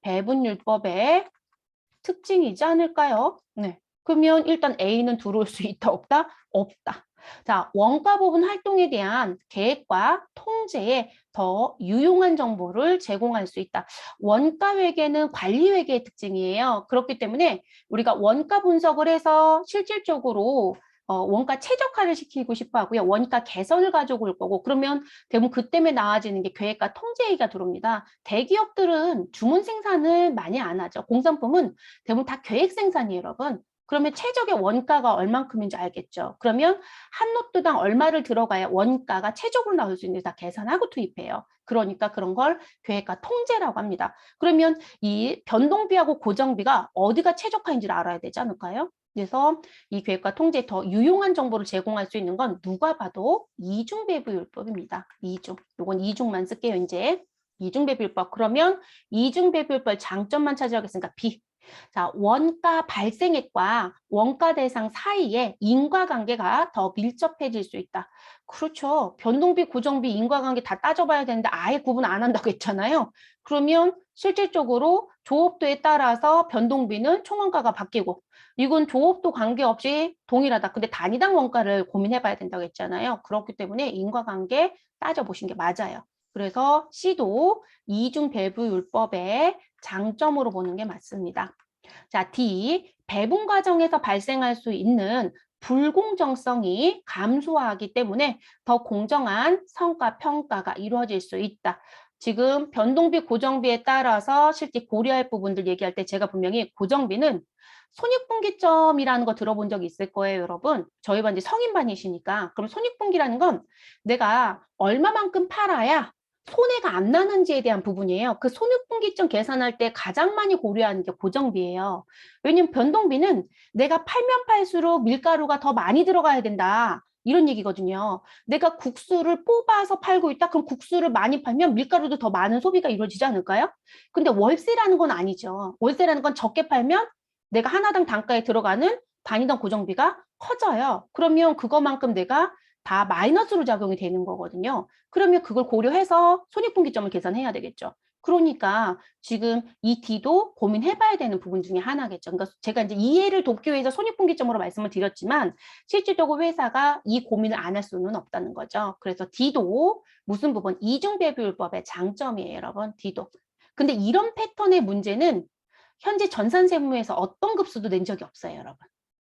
배분율법의 특징이지 않을까요? 네. 그러면 일단 A는 들어올 수 있다, 없다? 없다. 자, 원가 부분 활동에 대한 계획과 통제에 더 유용한 정보를 제공할 수 있다. 원가 회계는 관리 회계의 특징이에요. 그렇기 때문에 우리가 원가 분석을 해서 실질적으로 원가 최적화를 시키고 싶어 하고요. 원가 개선을 가지고 올 거고 그러면 대부분 그 때문에 나아지는 게 계획과 통제 얘기가 들어옵니다. 대기업들은 주문 생산을 많이 안 하죠. 공산품은 대부분 다 계획 생산이에요, 여러분. 그러면 최적의 원가가 얼만큼인지 알겠죠. 그러면 한 노트당 얼마를 들어가야 원가가 최적으로 나올 수 있는지 다 계산하고 투입해요. 그러니까 그런 걸 계획과 통제라고 합니다. 그러면 이 변동비하고 고정비가 어디가 최적화인지를 알아야 되지 않을까요? 그래서 이 계획과 통제에 더 유용한 정보를 제공할 수 있는 건 누가 봐도 이중배분율법입니다. 이중. 요건 이중만 쓸게요, 이제. 이중배분율법. 그러면 이중배분율법 장점만 찾아가겠습니까? B. 자, 원가 발생액과 원가 대상 사이에 인과관계가 더 밀접해질 수 있다. 그렇죠. 변동비, 고정비, 인과관계 다 따져봐야 되는데 아예 구분 안 한다고 했잖아요. 그러면 실질적으로 조업도에 따라서 변동비는 총원가가 바뀌고 이건 조업도 관계없이 동일하다. 근데 단위당 원가를 고민해봐야 된다고 했잖아요. 그렇기 때문에 인과관계 따져보신 게 맞아요. 그래서 C도 이중배분율법의 장점으로 보는 게 맞습니다. 자, D. 배분 과정에서 발생할 수 있는 불공정성이 감소하기 때문에 더 공정한 성과 평가가 이루어질 수 있다. 지금 변동비, 고정비에 따라서 실제 고려할 부분들 얘기할 때 제가 분명히 고정비는 손익분기점이라는 거 들어본 적 있을 거예요, 여러분. 저희 반 이제 성인반이시니까. 그럼 손익분기라는 건 내가 얼마만큼 팔아야 손해가 안 나는지에 대한 부분이에요. 그 손익분기점 계산할 때 가장 많이 고려하는 게 고정비예요. 왜냐면 변동비는 내가 팔면 팔수록 밀가루가 더 많이 들어가야 된다. 이런 얘기거든요. 내가 국수를 뽑아서 팔고 있다? 그럼 국수를 많이 팔면 밀가루도 더 많은 소비가 이루어지지 않을까요? 근데 월세라는 건 아니죠. 월세라는 건 적게 팔면 내가 하나당 단가에 들어가는 단위당 고정비가 커져요. 그러면 그거만큼 내가 다 마이너스로 작용이 되는 거거든요. 그러면 그걸 고려해서 손익분기점을 계산해야 되겠죠. 그러니까 지금 이 D도 고민해봐야 되는 부분 중에 하나겠죠. 그러니까 제가 이제 이해를 돕기 위해서 손익분기점으로 말씀을 드렸지만 실질적으로 회사가 이 고민을 안 할 수는 없다는 거죠. 그래서 D도 무슨 부분? 이중배분율법의 장점이에요, 여러분. D도. 근데 이런 패턴의 문제는 현재 전산세무에서 어떤 급수도 낸 적이 없어요, 여러분.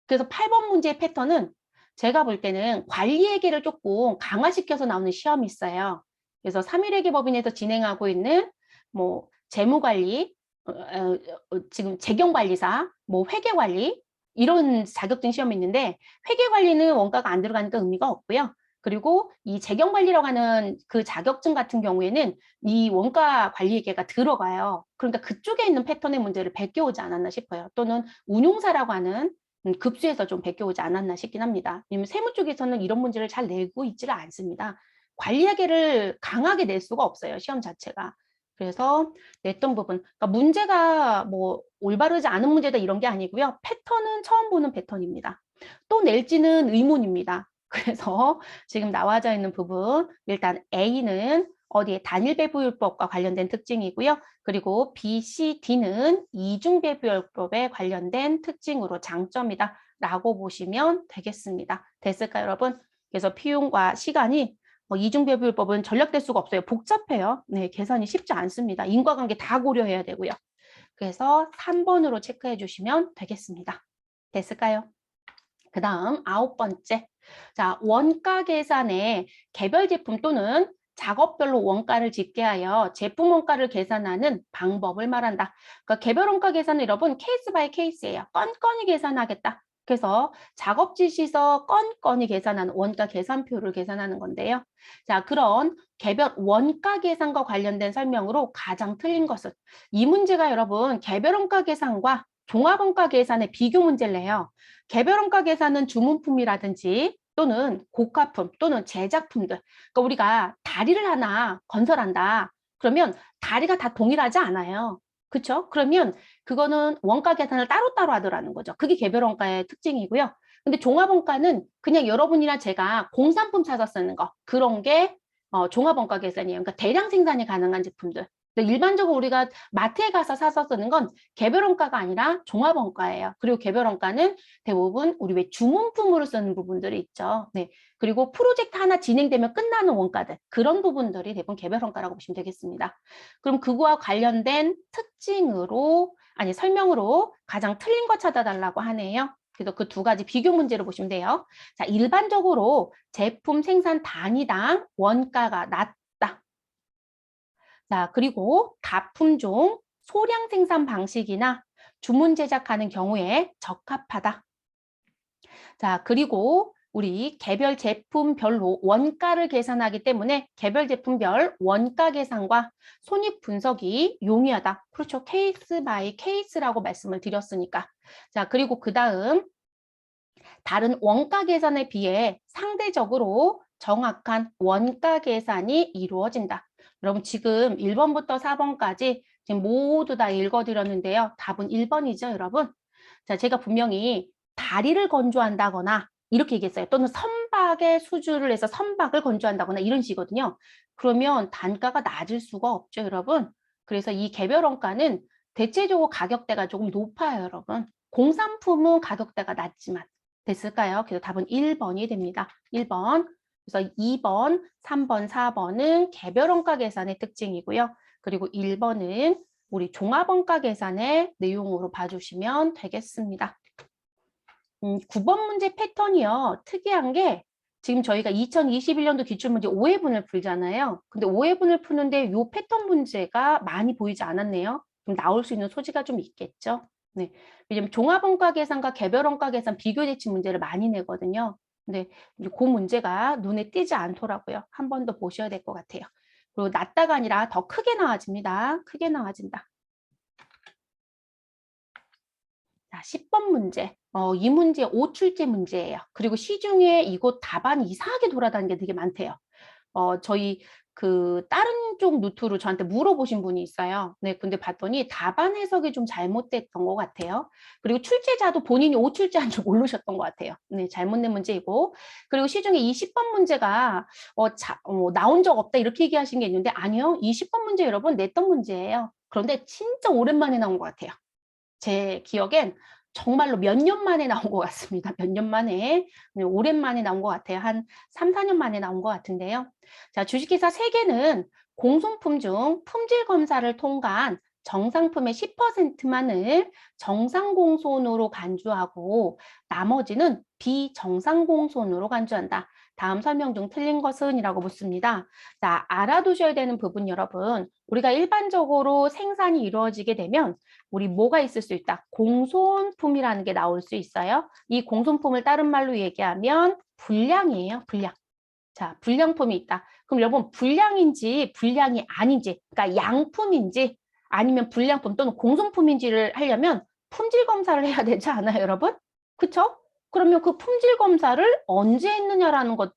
그래서 8번 문제의 패턴은 제가 볼 때는 관리회계를 조금 강화시켜서 나오는 시험이 있어요. 그래서 3일회계법인에서 진행하고 있는 뭐 재무관리, 지금 재경관리사, 뭐 회계관리 이런 자격증 시험이 있는데 회계관리는 원가가 안 들어가니까 의미가 없고요. 그리고 이 재경관리라고 하는 그 자격증 같은 경우에는 이 원가 관리회계가 들어가요. 그러니까 그쪽에 있는 패턴의 문제를 베껴오지 않았나 싶어요. 또는 운용사라고 하는 급수에서 좀 베껴오지 않았나 싶긴 합니다. 왜냐면 세무 쪽에서는 이런 문제를 잘 내고 있지를 않습니다. 관리회계를 강하게 낼 수가 없어요. 시험 자체가. 그래서 냈던 부분. 그러니까 문제가 뭐 올바르지 않은 문제다 이런 게 아니고요. 패턴은 처음 보는 패턴입니다. 또 낼지는 의문입니다. 그래서 지금 나와져 있는 부분 일단 A는 어디에 단일배부율법과 관련된 특징이고요. 그리고 B, C, D는 이중배부율법에 관련된 특징으로 장점이다 라고 보시면 되겠습니다. 됐을까요, 여러분? 그래서 피용과 시간이 이중배부율법은 전략될 수가 없어요. 복잡해요. 네, 계산이 쉽지 않습니다. 인과관계 다 고려해야 되고요. 그래서 3번으로 체크해 주시면 되겠습니다. 됐을까요? 그 다음 9번째. 자, 원가 계산에 개별 제품 또는 작업별로 원가를 집계하여 제품 원가를 계산하는 방법을 말한다. 그러니까 개별 원가 계산은 여러분 케이스 바이 케이스예요. 건건이 계산하겠다. 그래서 작업지 시서 건건이 계산하는 원가 계산표를 계산하는 건데요. 자, 그런 개별 원가 계산과 관련된 설명으로 가장 틀린 것은 이 문제가 여러분 개별 원가 계산과 종합 원가 계산의 비교 문제를 내요. 개별 원가 계산은 주문품이라든지 또는 고가품 또는 제작품들. 그러니까 우리가 다리를 하나 건설한다. 그러면 다리가 다 동일하지 않아요. 그렇죠? 그러면 그거는 원가 계산을 따로따로 하더라는 거죠. 그게 개별 원가의 특징이고요. 근데 종합 원가는 그냥 여러분이나 제가 공산품 사서 쓰는 거. 그런 게 종합 원가 계산이에요. 그러니까 대량 생산이 가능한 제품들. 일반적으로 우리가 마트에 가서 사서 쓰는 건 개별 원가가 아니라 종합 원가예요. 그리고 개별 원가는 대부분 우리 왜 주문품으로 쓰는 부분들이 있죠. 네. 그리고 프로젝트 하나 진행되면 끝나는 원가들 그런 부분들이 대부분 개별 원가라고 보시면 되겠습니다. 그럼 그거와 관련된 특징으로 아니 설명으로 가장 틀린 거 찾아달라고 하네요. 그래서 그 두 가지 비교 문제로 보시면 돼요. 자, 일반적으로 제품 생산 단위당 원가가 낮다. 자, 그리고 다품종 소량 생산 방식이나 주문 제작하는 경우에 적합하다. 자, 그리고 우리 개별 제품별로 원가를 계산하기 때문에 개별 제품별 원가 계산과 손익 분석이 용이하다. 그렇죠. 케이스 바이 케이스라고 말씀을 드렸으니까. 자, 그리고 그 다음 다른 원가 계산에 비해 상대적으로 정확한 원가 계산이 이루어진다. 여러분 지금 1번부터 4번까지 지금 모두 다 읽어드렸는데요. 답은 1번이죠, 여러분. 자, 제가 분명히 다리를 건조한다거나 이렇게 얘기했어요. 또는 선박에 수주를 해서 선박을 건조한다거나 이런 식이거든요. 그러면 단가가 낮을 수가 없죠, 여러분. 그래서 이 개별 원가는 대체적으로 가격대가 조금 높아요, 여러분. 공산품은 가격대가 낮지만 됐을까요? 그래서 답은 1번이 됩니다. 1번. 그래서 2번, 3번, 4번은 개별 원가 계산의 특징이고요. 그리고 1번은 우리 종합 원가 계산의 내용으로 봐주시면 되겠습니다. 9번 문제 패턴이요. 특이한 게 지금 저희가 2021년도 기출문제 5회분을 풀잖아요. 근데 5회분을 푸는데 이 패턴 문제가 많이 보이지 않았네요. 좀 나올 수 있는 소지가 좀 있겠죠. 네. 왜냐면 종합원가 계산과 개별원가 계산 비교 대치 문제를 많이 내거든요. 근데 그 문제가 눈에 띄지 않더라고요. 한 번 더 보셔야 될 것 같아요. 그리고 낮다가 아니라 더 크게 나와집니다. 크게 나와진다. 자, 10번 문제. 이 문제 5출제 문제예요. 그리고 시중에 이곳 답안이 이상하게 돌아다니는 게 되게 많대요. 저희 그 다른 쪽 루트로 저한테 물어보신 분이 있어요. 네, 근데 봤더니 답안 해석이 좀 잘못됐던 것 같아요. 그리고 출제자도 본인이 5출제한 줄 모르셨던 것 같아요. 네, 잘못된 문제이고. 그리고 시중에 이 10번 문제가 나온 적 없다 이렇게 얘기하신 게 있는데 아니요. 이 10번 문제 여러분 냈던 문제예요. 그런데 진짜 오랜만에 나온 것 같아요. 제 기억엔 정말로 몇 년 만에 나온 것 같습니다. 몇 년 만에. 오랜만에 나온 것 같아요. 한 3, 4년 만에 나온 것 같은데요. 자, 주식회사 3개는 공송품 중 품질 검사를 통과한 정상품의 10%만을 정상공손으로 간주하고 나머지는 비정상공손으로 간주한다. 다음 설명 중 틀린 것은? 이라고 묻습니다. 자, 알아두셔야 되는 부분 여러분. 우리가 일반적으로 생산이 이루어지게 되면 우리 뭐가 있을 수 있다? 공손품이라는 게 나올 수 있어요. 이 공손품을 다른 말로 얘기하면 불량이에요. 불량. 자, 불량품이 있다. 그럼 여러분 불량인지 불량이 아닌지, 그러니까 양품인지 아니면 불량품 또는 공손품인지를 하려면 품질 검사를 해야 되지 않아요, 여러분? 그쵸? 그러면 그 품질 검사를 언제 했느냐라는 것도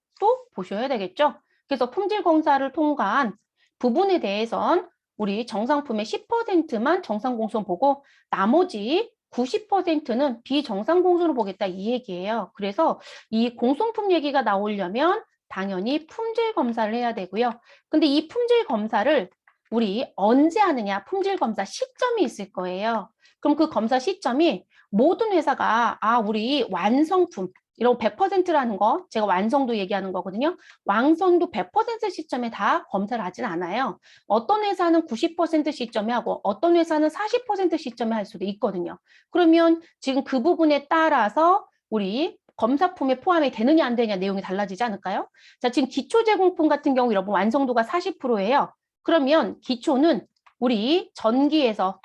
보셔야 되겠죠? 그래서 품질 검사를 통과한 부분에 대해선 우리 정상품의 10%만 정상공손 보고 나머지 90%는 비정상공손을 보겠다 이 얘기예요. 그래서 이 공손품 얘기가 나오려면 당연히 품질 검사를 해야 되고요. 근데 이 품질 검사를 우리 언제 하느냐? 품질 검사 시점이 있을 거예요. 그럼 그 검사 시점이 모든 회사가 우리 완성품 이런 100%라는 거 제가 완성도 얘기하는 거거든요. 완성도 100% 시점에 다 검사를 하진 않아요. 어떤 회사는 90% 시점에 하고 어떤 회사는 40% 시점에 할 수도 있거든요. 그러면 지금 그 부분에 따라서 우리 검사품에 포함이 되느냐 안 되느냐 내용이 달라지지 않을까요? 자, 지금 기초 제공품 같은 경우 여러분 완성도가 40%예요. 그러면 기초는 우리 전기에서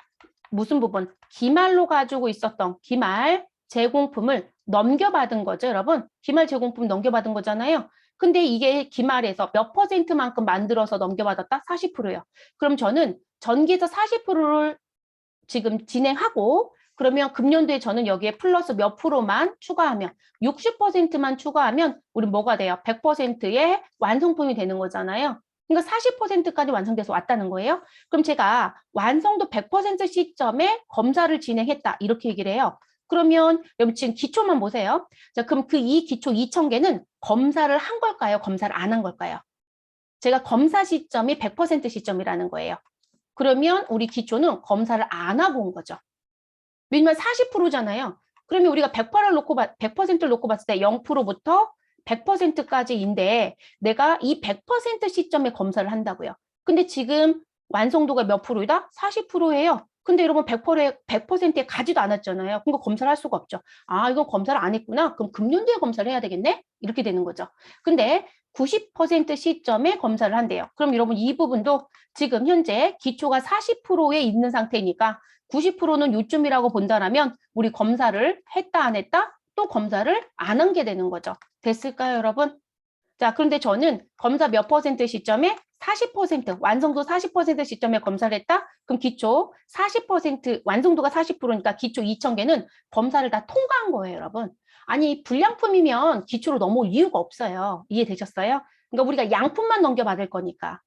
무슨 부분? 기말로 가지고 있었던 기말 제공품을 넘겨받은 거죠, 여러분. 기말 제공품 넘겨받은 거잖아요. 근데 이게 기말에서 몇 %만큼 만들어서 넘겨받았다? 40%예요. 그럼 저는 전기에서 40%를 지금 진행하고 그러면 금년도에 저는 여기에 플러스 몇 프로만 추가하면 60%만 추가하면 우리 뭐가 돼요? 100%의 완성품이 되는 거잖아요. 그러니까 40%까지 완성돼서 왔다는 거예요. 그럼 제가 완성도 100% 시점에 검사를 진행했다. 이렇게 얘기를 해요. 그러면 여러분 지금 기초만 보세요. 자, 그럼 그 이 기초 2,000개는 검사를 한 걸까요? 검사를 안 한 걸까요? 제가 검사 시점이 100% 시점이라는 거예요. 그러면 우리 기초는 검사를 안 하고 온 거죠. 왜냐면 40%잖아요. 그러면 우리가 100%를 놓고 봤을 때 0%부터 100%까지인데 내가 이 100% 시점에 검사를 한다고요. 근데 지금 완성도가 몇 프로이다? 40%예요. 근데 여러분 100%에 가지도 않았잖아요. 그럼 검사를 할 수가 없죠. 이건 검사를 안 했구나. 그럼 금년도에 검사를 해야 되겠네? 이렇게 되는 거죠. 근데 90% 시점에 검사를 한대요. 그럼 여러분 이 부분도 지금 현재 기초가 40%에 있는 상태니까 90%는 요점이라고 본다면 우리 검사를 했다 안 했다? 또 검사를 안 한 게 되는 거죠. 됐을까요, 여러분? 자, 그런데 저는 검사 몇 퍼센트 시점에 40% 완성도 40% 시점에 검사를 했다? 그럼 기초 40% 완성도가 40%니까 기초 2,000개는 검사를 다 통과한 거예요, 여러분. 아니, 불량품이면 기초로 넘어올 이유가 없어요. 이해되셨어요? 그러니까 우리가 양품만 넘겨받을 거니까.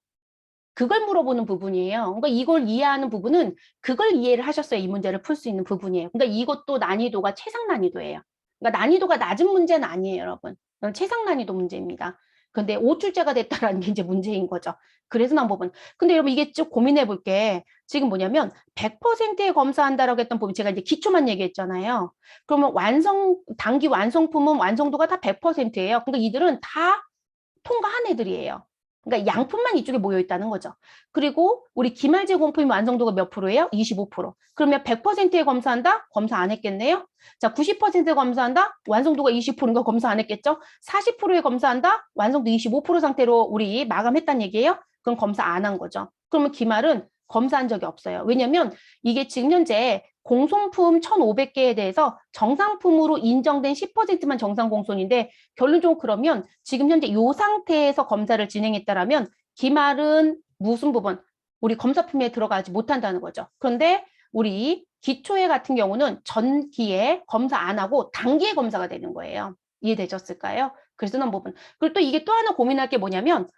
그걸 물어보는 부분이에요. 그러니까 이걸 이해하는 부분은 그걸 이해를 하셨어야 이 문제를 풀 수 있는 부분이에요. 그러니까 이것도 난이도가 최상 난이도예요. 그러니까 난이도가 낮은 문제는 아니에요, 여러분. 최상 난이도 문제입니다. 근데 5출제가 됐다라는 게 이제 문제인 거죠. 그래서 나온 부분. 근데 여러분 이게 좀 고민해 볼 게 지금 뭐냐면 100%에 검사한다라고 했던 부분 제가 이제 기초만 얘기했잖아요. 그러면 단기 완성품은 완성도가 다 100%예요. 그러니까 이들은 다 통과한 애들이에요. 그러니까 양품만 이쪽에 모여 있다는 거죠. 그리고 우리 기말 제공품이 완성도가 몇 프로예요? 25%. 그러면 100%에 검사한다? 검사 안 했겠네요. 자, 90%에 검사한다? 완성도가 20%인가 검사 안 했겠죠? 40%에 검사한다? 완성도 25% 상태로 우리 마감했다는 얘기예요. 그럼 검사 안 한 거죠. 그러면 기말은 검사한 적이 없어요. 왜냐면 이게 지금 현재 공손품 1,500개에 대해서 정상품으로 인정된 10%만 정상 공손인데 결론적으로 그러면 지금 현재 이 상태에서 검사를 진행했다라면 기말은 무슨 부분? 우리 검사품에 들어가지 못한다는 거죠. 그런데 우리 기초회 같은 경우는 전기에 검사 안 하고 단기에 검사가 되는 거예요. 이해되셨을까요? 그래서 난 부분. 그리고 또 이게 또 하나 고민할 게 뭐냐면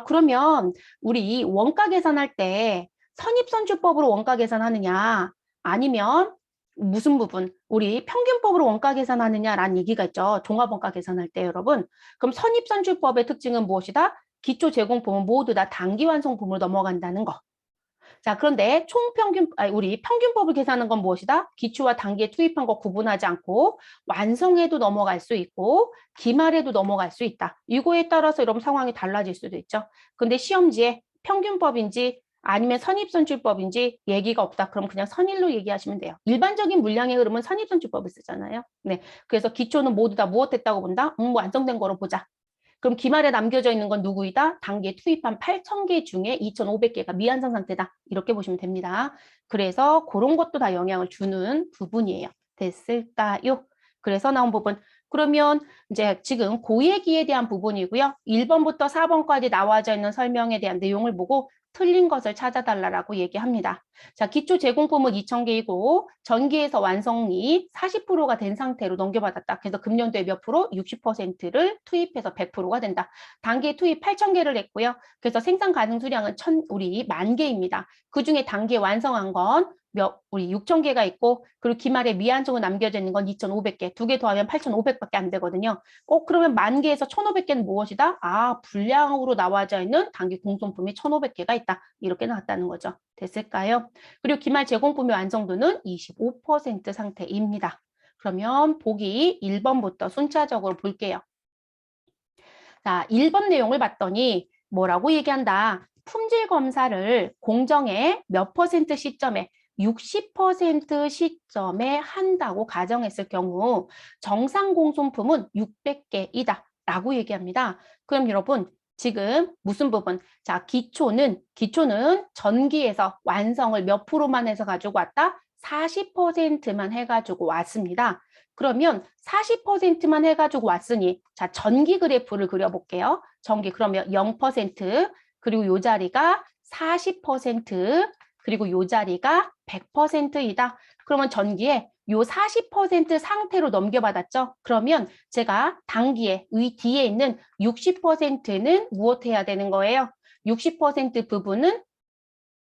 그러면 우리 원가 계산할 때 선입선출법으로 원가 계산하느냐 아니면 무슨 부분? 우리 평균법으로 원가 계산하느냐라는 얘기가 있죠. 종합원가 계산할 때 여러분. 그럼 선입선출법의 특징은 무엇이다? 기초 제공품은 모두 다 단기 완성품으로 넘어간다는 거. 자, 그런데 우리 평균법을 계산하는 건 무엇이다? 기초와 단기에 투입한 거 구분하지 않고 완성해도 넘어갈 수 있고 기말해도 넘어갈 수 있다. 이거에 따라서 여러분 상황이 달라질 수도 있죠. 근데 시험지에 평균법인지 아니면 선입선출법인지 얘기가 없다. 그럼 그냥 선일로 얘기하시면 돼요. 일반적인 물량의 흐름은 선입선출법을 쓰잖아요. 네, 그래서 기초는 모두 다 무엇했다고 본다? 완성된 거로 보자. 그럼 기말에 남겨져 있는 건 누구이다? 단기에 투입한 8,000개 중에 2,500개가 미완성 상태다. 이렇게 보시면 됩니다. 그래서 그런 것도 다 영향을 주는 부분이에요. 됐을까요? 그래서 나온 부분. 그러면 이제 지금 고얘기에 대한 부분이고요. 1번부터 4번까지 나와져 있는 설명에 대한 내용을 보고 틀린 것을 찾아달라고 얘기합니다. 자, 기초 제공품은 2,000개이고 전기에서 완성이 40%가 된 상태로 넘겨받았다. 그래서 금년도에 몇 프로? 60%를 투입해서 100%가 된다. 단기에 투입 8,000개를 했고요. 그래서 생산 가능 수량은 우리 10,000개입니다. 그중에 단기에 완성한 건 우리 6,000개가 있고, 그리고 기말에 미완성으로 남겨져 있는 건 2,500개. 두 개 더하면 8,500밖에 안 되거든요. 그러면 10,000개에서 1,500개는 무엇이다? 아, 불량으로 나와져 있는 단기 공손품이 1,500개가 있다. 이렇게 나왔다는 거죠. 됐을까요? 그리고 기말 제공품의 완성도는 25% 상태입니다. 그러면 보기 1번부터 순차적으로 볼게요. 자, 1번 내용을 봤더니 뭐라고 얘기한다? 품질 검사를 공정의 몇 퍼센트 시점에 60% 시점에 한다고 가정했을 경우 정상 공손품은 600개이다 라고 얘기합니다. 그럼 여러분 지금 무슨 부분? 자, 기초는 전기에서 완성을 몇 프로만 해서 가지고 왔다? 40%만 해가지고 왔습니다. 그러면 40%만 해가지고 왔으니 자, 전기 그래프를 그려볼게요. 전기 그러면 0%, 그리고 요 자리가 40%, 그리고 요 자리가 100%이다. 그러면 전기에 요 40% 상태로 넘겨받았죠. 그러면 제가 단기에 뒤에 있는 60%는 무엇해야 되는 거예요? 60% 부분은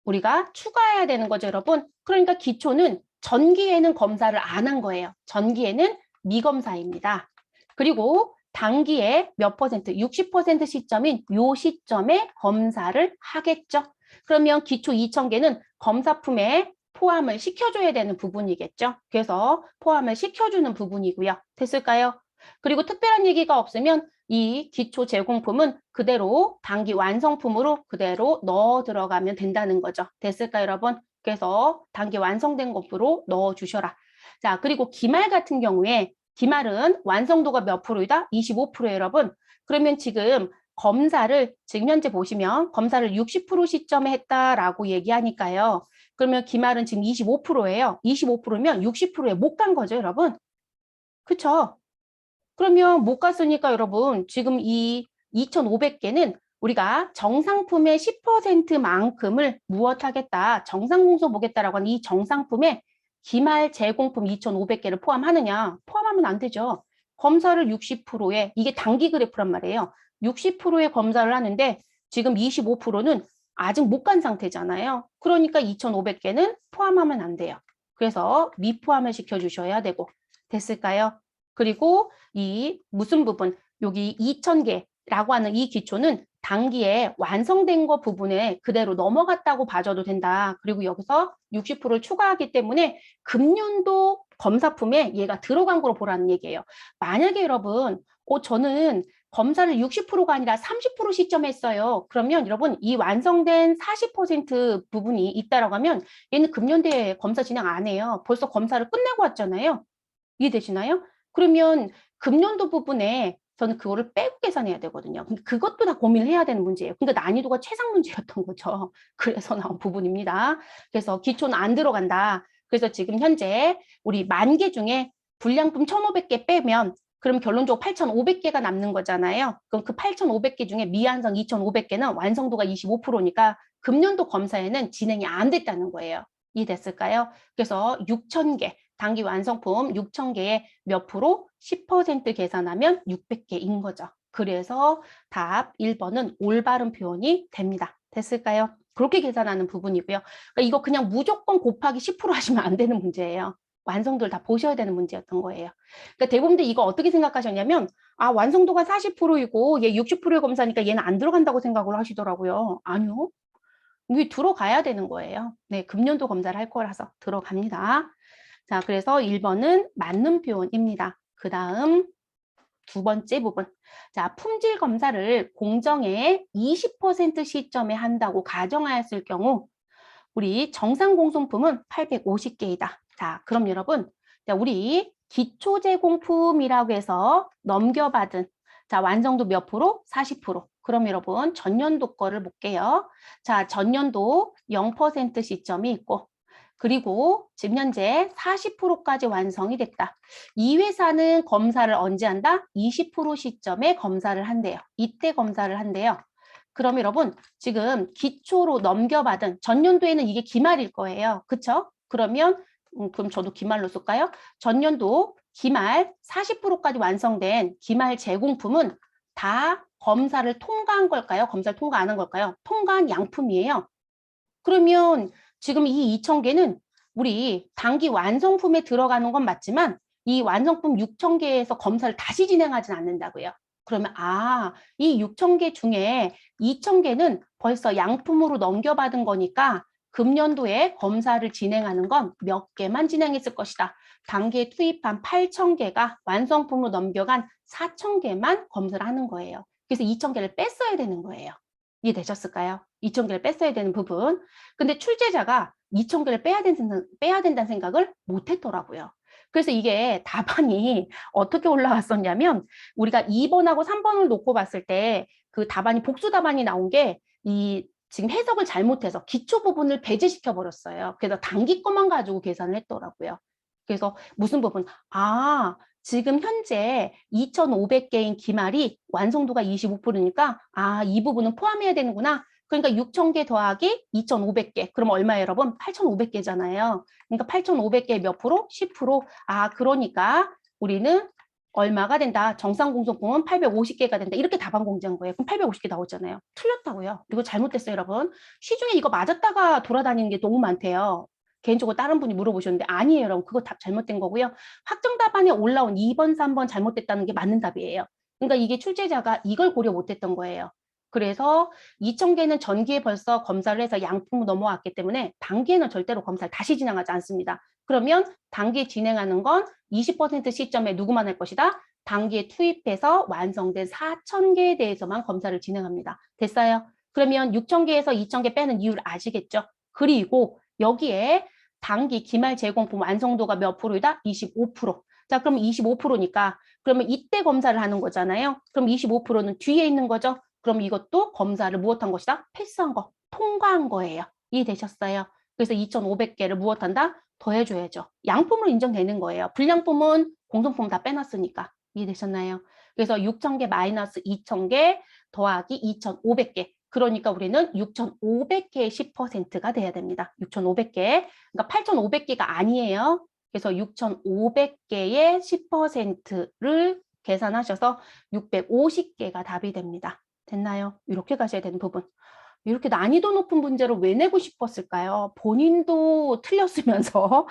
우리가 추가해야 되는 거죠, 여러분. 그러니까 기초는 전기에는 검사를 안 한 거예요. 전기에는 미검사입니다. 그리고 단기에 몇 퍼센트, 60% 시점인 요 시점에 검사를 하겠죠. 그러면 기초 2,000개는 검사품에 포함을 시켜줘야 되는 부분이겠죠. 그래서 포함을 시켜주는 부분이고요. 됐을까요? 그리고 특별한 얘기가 없으면 이 기초 제공품은 그대로 단기 완성품으로 그대로 넣어 들어가면 된다는 거죠. 됐을까요, 여러분? 그래서 단기 완성된 것으로 넣어 주셔라. 자, 그리고 기말 같은 경우에 기말은 완성도가 몇 프로이다? 25%예요, 여러분. 그러면 지금 검사를 지금 현재 보시면 검사를 60% 시점에 했다라고 얘기하니까요. 그러면 기말은 지금 25%예요. 25%면 60%에 못 간 거죠, 여러분. 그쵸? 그러면 못 갔으니까 여러분 지금 이 2,500개는 우리가 정상품의 10%만큼을 무엇하겠다, 정상공소 보겠다라고 하는 이 정상품에 기말 제공품 2,500개를 포함하느냐? 포함하면 안 되죠. 검사를 60%에, 이게 단기 그래프란 말이에요. 60%의 검사를 하는데 지금 25%는 아직 못 간 상태잖아요. 그러니까 2,500개는 포함하면 안 돼요. 그래서 미포함을 시켜주셔야 되고. 됐을까요? 그리고 이 무슨 부분, 여기 2,000개라고 하는 이 기초는 단기에 완성된 거 부분에 그대로 넘어갔다고 봐줘도 된다. 그리고 여기서 60%를 추가하기 때문에 금년도 검사품에 얘가 들어간 거로 보라는 얘기예요. 만약에 여러분, 저는 검사를 60%가 아니라 30% 시점에 했어요. 그러면 여러분 이 완성된 40% 부분이 있다라고 하면 얘는 금년도에 검사 진행 안 해요. 벌써 검사를 끝내고 왔잖아요. 이해되시나요? 그러면 금년도 부분에 저는 그거를 빼고 계산해야 되거든요. 근데 그것도 다 고민을 해야 되는 문제예요. 근데 난이도가 최상 문제였던 거죠. 그래서 나온 부분입니다. 그래서 기초는 안 들어간다. 그래서 지금 현재 우리 10,000개 중에 불량품 1,500개 빼면 그럼 결론적으로 8,500개가 남는 거잖아요. 그럼 그 8,500개 중에 미완성 2,500개는 완성도가 25%니까 금년도 검사에는 진행이 안 됐다는 거예요. 이해됐을까요? 그래서 6,000개, 단기 완성품 6,000개에 몇 프로? 10% 계산하면 600개인 거죠. 그래서 답 1번은 올바른 표현이 됩니다. 됐을까요? 그렇게 계산하는 부분이고요. 그러니까 이거 그냥 무조건 곱하기 10% 하시면 안 되는 문제예요. 완성도를 다 보셔야 되는 문제였던 거예요. 그러니까 대부분들 이거 어떻게 생각하셨냐면 아, 완성도가 40%이고 얘 60%의 검사니까 얘는 안 들어간다고 생각을 하시더라고요. 아니요. 이게 들어가야 되는 거예요. 네, 금년도 검사를 할 거라서 들어갑니다. 자, 그래서 1번은 맞는 표현입니다. 그 다음 두 번째 부분. 자, 품질 검사를 공정의 20% 시점에 한다고 가정하였을 경우 우리 정상 공손품은 850개이다. 자, 그럼 여러분, 자, 우리 기초 제공품이라고 해서 넘겨받은 자, 완성도 몇 프로? 40%. 그럼 여러분, 전년도 거를 볼게요. 자, 전년도 0% 시점이 있고 그리고 지금 현재 40%까지 완성이 됐다. 이 회사는 검사를 언제 한다? 20% 시점에 검사를 한대요. 이때 검사를 한대요. 그럼 여러분 지금 기초로 넘겨받은 전년도에는 이게 기말일 거예요. 그쵸? 그러면 그럼 저도 기말로 쓸까요? 전년도 기말 40%까지 완성된 기말 제공품은 다 검사를 통과한 걸까요? 검사를 통과 안 한 걸까요? 통과한 양품이에요. 그러면 지금 이 2,000개는 우리 단기 완성품에 들어가는 건 맞지만 이 완성품 6,000개에서 검사를 다시 진행하진 않는다고요. 그러면 이 6,000개 중에 2,000개는 벌써 양품으로 넘겨받은 거니까 금년도에 검사를 진행하는 건 몇 개만 진행했을 것이다. 단기에 투입한 8,000개가 완성품으로 넘겨간 4,000개만 검사를 하는 거예요. 그래서 2,000개를 뺐어야 되는 거예요. 이해되셨을까요? 2,000개를 뺐어야 되는 부분. 근데 출제자가 2,000개를 빼야 된다는 생각을 못 했더라고요. 그래서 이게 답안이 어떻게 올라왔었냐면 우리가 2번하고 3번을 놓고 봤을 때 그 답안이 복수 답안이 나온 게 지금 해석을 잘못해서 기초 부분을 배제시켜 버렸어요. 그래서 단기 것만 가지고 계산을 했더라고요. 그래서 무슨 부분? 지금 현재 2,500개인 기말이 완성도가 25%니까 이 부분은 포함해야 되는구나. 그러니까 6,000개 더하기 2,500개. 그럼 얼마예요, 여러분? 8,500개잖아요. 그러니까 8,500개 몇 프로? 10%. 그러니까 우리는 얼마가 된다. 정상 공소품은 850개가 된다. 이렇게 답안 공지한 거예요. 그럼 850개 나오잖아요. 틀렸다고요. 이거 잘못됐어요, 여러분. 시중에 이거 맞았다가 돌아다니는 게 너무 많대요. 개인적으로 다른 분이 물어보셨는데 아니에요, 여러분. 그거 답 잘못된 거고요. 확정 답안에 올라온 2번, 3번 잘못됐다는 게 맞는 답이에요. 그러니까 이게 출제자가 이걸 고려 못했던 거예요. 그래서 2,000개는 전기에 벌써 검사를 해서 양품으로 넘어왔기 때문에 단기에는 절대로 검사를 다시 진행하지 않습니다. 그러면 단기에 진행하는 건 20% 시점에 누구만 할 것이다? 단기에 투입해서 완성된 4,000개에 대해서만 검사를 진행합니다. 됐어요? 그러면 6,000개에서 2,000개 빼는 이유를 아시겠죠? 그리고 여기에 단기 기말 제공품 완성도가 몇 프로이다? 25%. 자, 그럼 25%니까 그러면 이때 검사를 하는 거잖아요. 그럼 25%는 뒤에 있는 거죠. 그럼 이것도 검사를 무엇한 것이다? 패스한 거, 통과한 거예요. 이해되셨어요? 그래서 2,500개를 무엇한다? 더해줘야죠. 양품으로 인정되는 거예요. 불량품은 공동품 다 빼놨으니까. 이해되셨나요? 그래서 6,000개 마이너스 2,000개 더하기 2,500개. 그러니까 우리는 6,500개의 10%가 돼야 됩니다. 6,500개. 그러니까 8,500개가 아니에요. 그래서 6,500개의 10%를 계산하셔서 650개가 답이 됩니다. 됐나요? 이렇게 가셔야 되는 부분. 이렇게 난이도 높은 문제를 왜 내고 싶었을까요? 본인도 틀렸으면서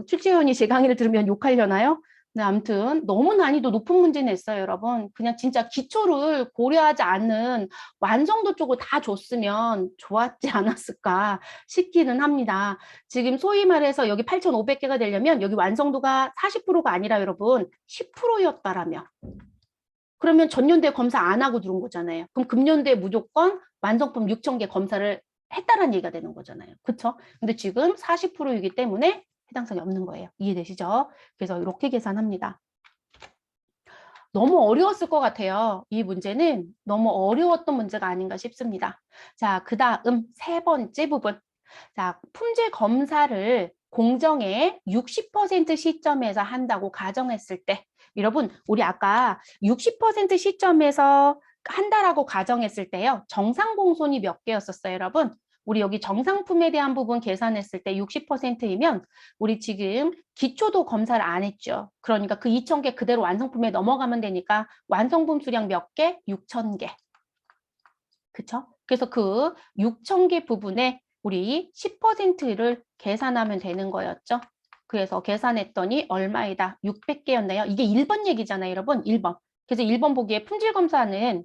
출제위원이 제 강의를 들으면 욕하려나요? 네, 아무튼 너무 난이도 높은 문제 냈어요, 여러분. 그냥 진짜 기초를 고려하지 않는 완성도 쪽을 다 줬으면 좋았지 않았을까 싶기는 합니다. 지금 소위 말해서 여기 8,500개가 되려면 여기 완성도가 40%가 아니라 여러분 10%였다라며. 그러면 전년도에 검사 안 하고 들어온 거잖아요. 그럼 금년도에 무조건 완성품 6,000개 검사를 했다라는 얘기가 되는 거잖아요. 그렇죠? 근데 지금 40%이기 때문에 해당성이 없는 거예요. 이해되시죠? 그래서 이렇게 계산합니다. 너무 어려웠을 것 같아요. 이 문제는 너무 어려웠던 문제가 아닌가 싶습니다. 자, 그 다음 세 번째 부분. 자, 품질 검사를 공정의 60% 시점에서 한다고 가정했을 때, 여러분, 우리 아까 60% 시점에서 한다라고 가정했을 때요. 정상 공손이 몇 개였었어요, 여러분? 우리 여기 정상품에 대한 부분 계산했을 때 60%이면 우리 지금 기초도 검사를 안 했죠. 그러니까 그 2,000개 그대로 완성품에 넘어가면 되니까 완성품 수량 몇 개? 6,000개. 그쵸? 그래서 그 6,000개 부분에 우리 10%를 계산하면 되는 거였죠. 그래서 계산했더니 얼마이다? 600개였나요? 이게 1번 얘기잖아요, 여러분. 1번. 그래서 1번 보기에 품질검사는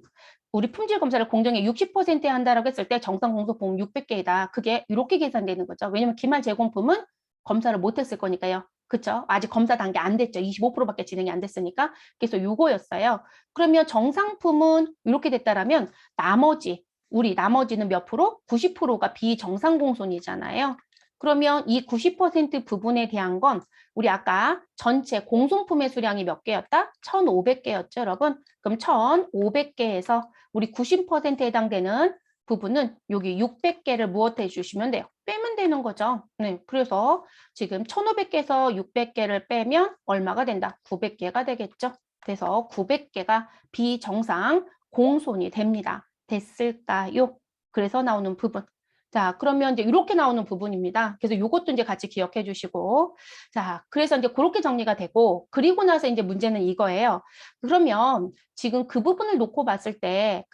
우리 품질검사를 공정에 60%에 한다라고 했을 때 정상 공소품 600개이다. 그게 이렇게 계산되는 거죠. 왜냐면 기말 제공품은 검사를 못했을 거니까요. 그쵸? 아직 검사 단계 안 됐죠. 25%밖에 진행이 안 됐으니까. 그래서 요거였어요. 그러면 정상품은 이렇게 됐다라면 나머지는 몇 프로? 90%가 비정상 공손이잖아요. 그러면 이 90% 부분에 대한 건 우리 아까 전체 공손품의 수량이 몇 개였다? 1,500개였죠, 여러분? 그럼 1,500개에서 우리 90%에 해당되는 부분은 여기 600개를 무엇해 주시면 돼요? 빼면 되는 거죠. 네, 그래서 지금 1,500개에서 600개를 빼면 얼마가 된다? 900개가 되겠죠. 그래서 900개가 비정상 공손이 됩니다. 됐을까요? 그래서 나오는 부분. 자, 그러면 이제 이렇게 나오는 부분입니다. 그래서 이것도 이제 같이 기억해 주시고. 자, 그래서 이제 그렇게 정리가 되고, 그리고 나서 이제 문제는 이거예요. 그러면 지금 그 부분을 놓고 봤을 때,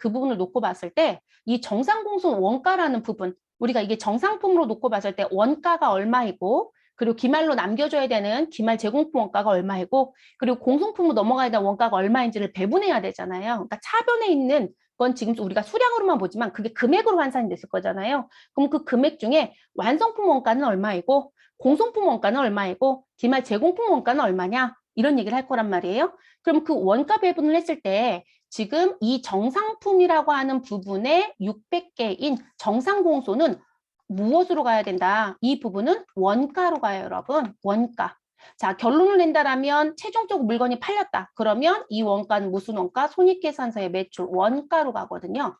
이 정상공손 원가라는 부분, 우리가 이게 정상품으로 놓고 봤을 때 원가가 얼마이고, 그리고 기말로 남겨줘야 되는 기말 제공품 원가가 얼마이고, 그리고 공송품으로 넘어가야 되는 원가가 얼마인지를 배분해야 되잖아요. 그러니까 차변에 있는 건 지금 우리가 수량으로만 보지만 그게 금액으로 환산이 됐을 거잖아요. 그럼 그 금액 중에 완성품 원가는 얼마이고, 공송품 원가는 얼마이고, 기말 제공품 원가는 얼마냐? 이런 얘기를 할 거란 말이에요. 그럼 그 원가 배분을 했을 때 지금 이 정상품이라고 하는 부분의 600개인 정상공소는 무엇으로 가야 된다? 이 부분은 원가로 가요, 여러분. 원가. 자, 결론을 낸다라면 최종적으로 물건이 팔렸다. 그러면 이 원가는 무슨 원가? 손익계산서의 매출 원가로 가거든요.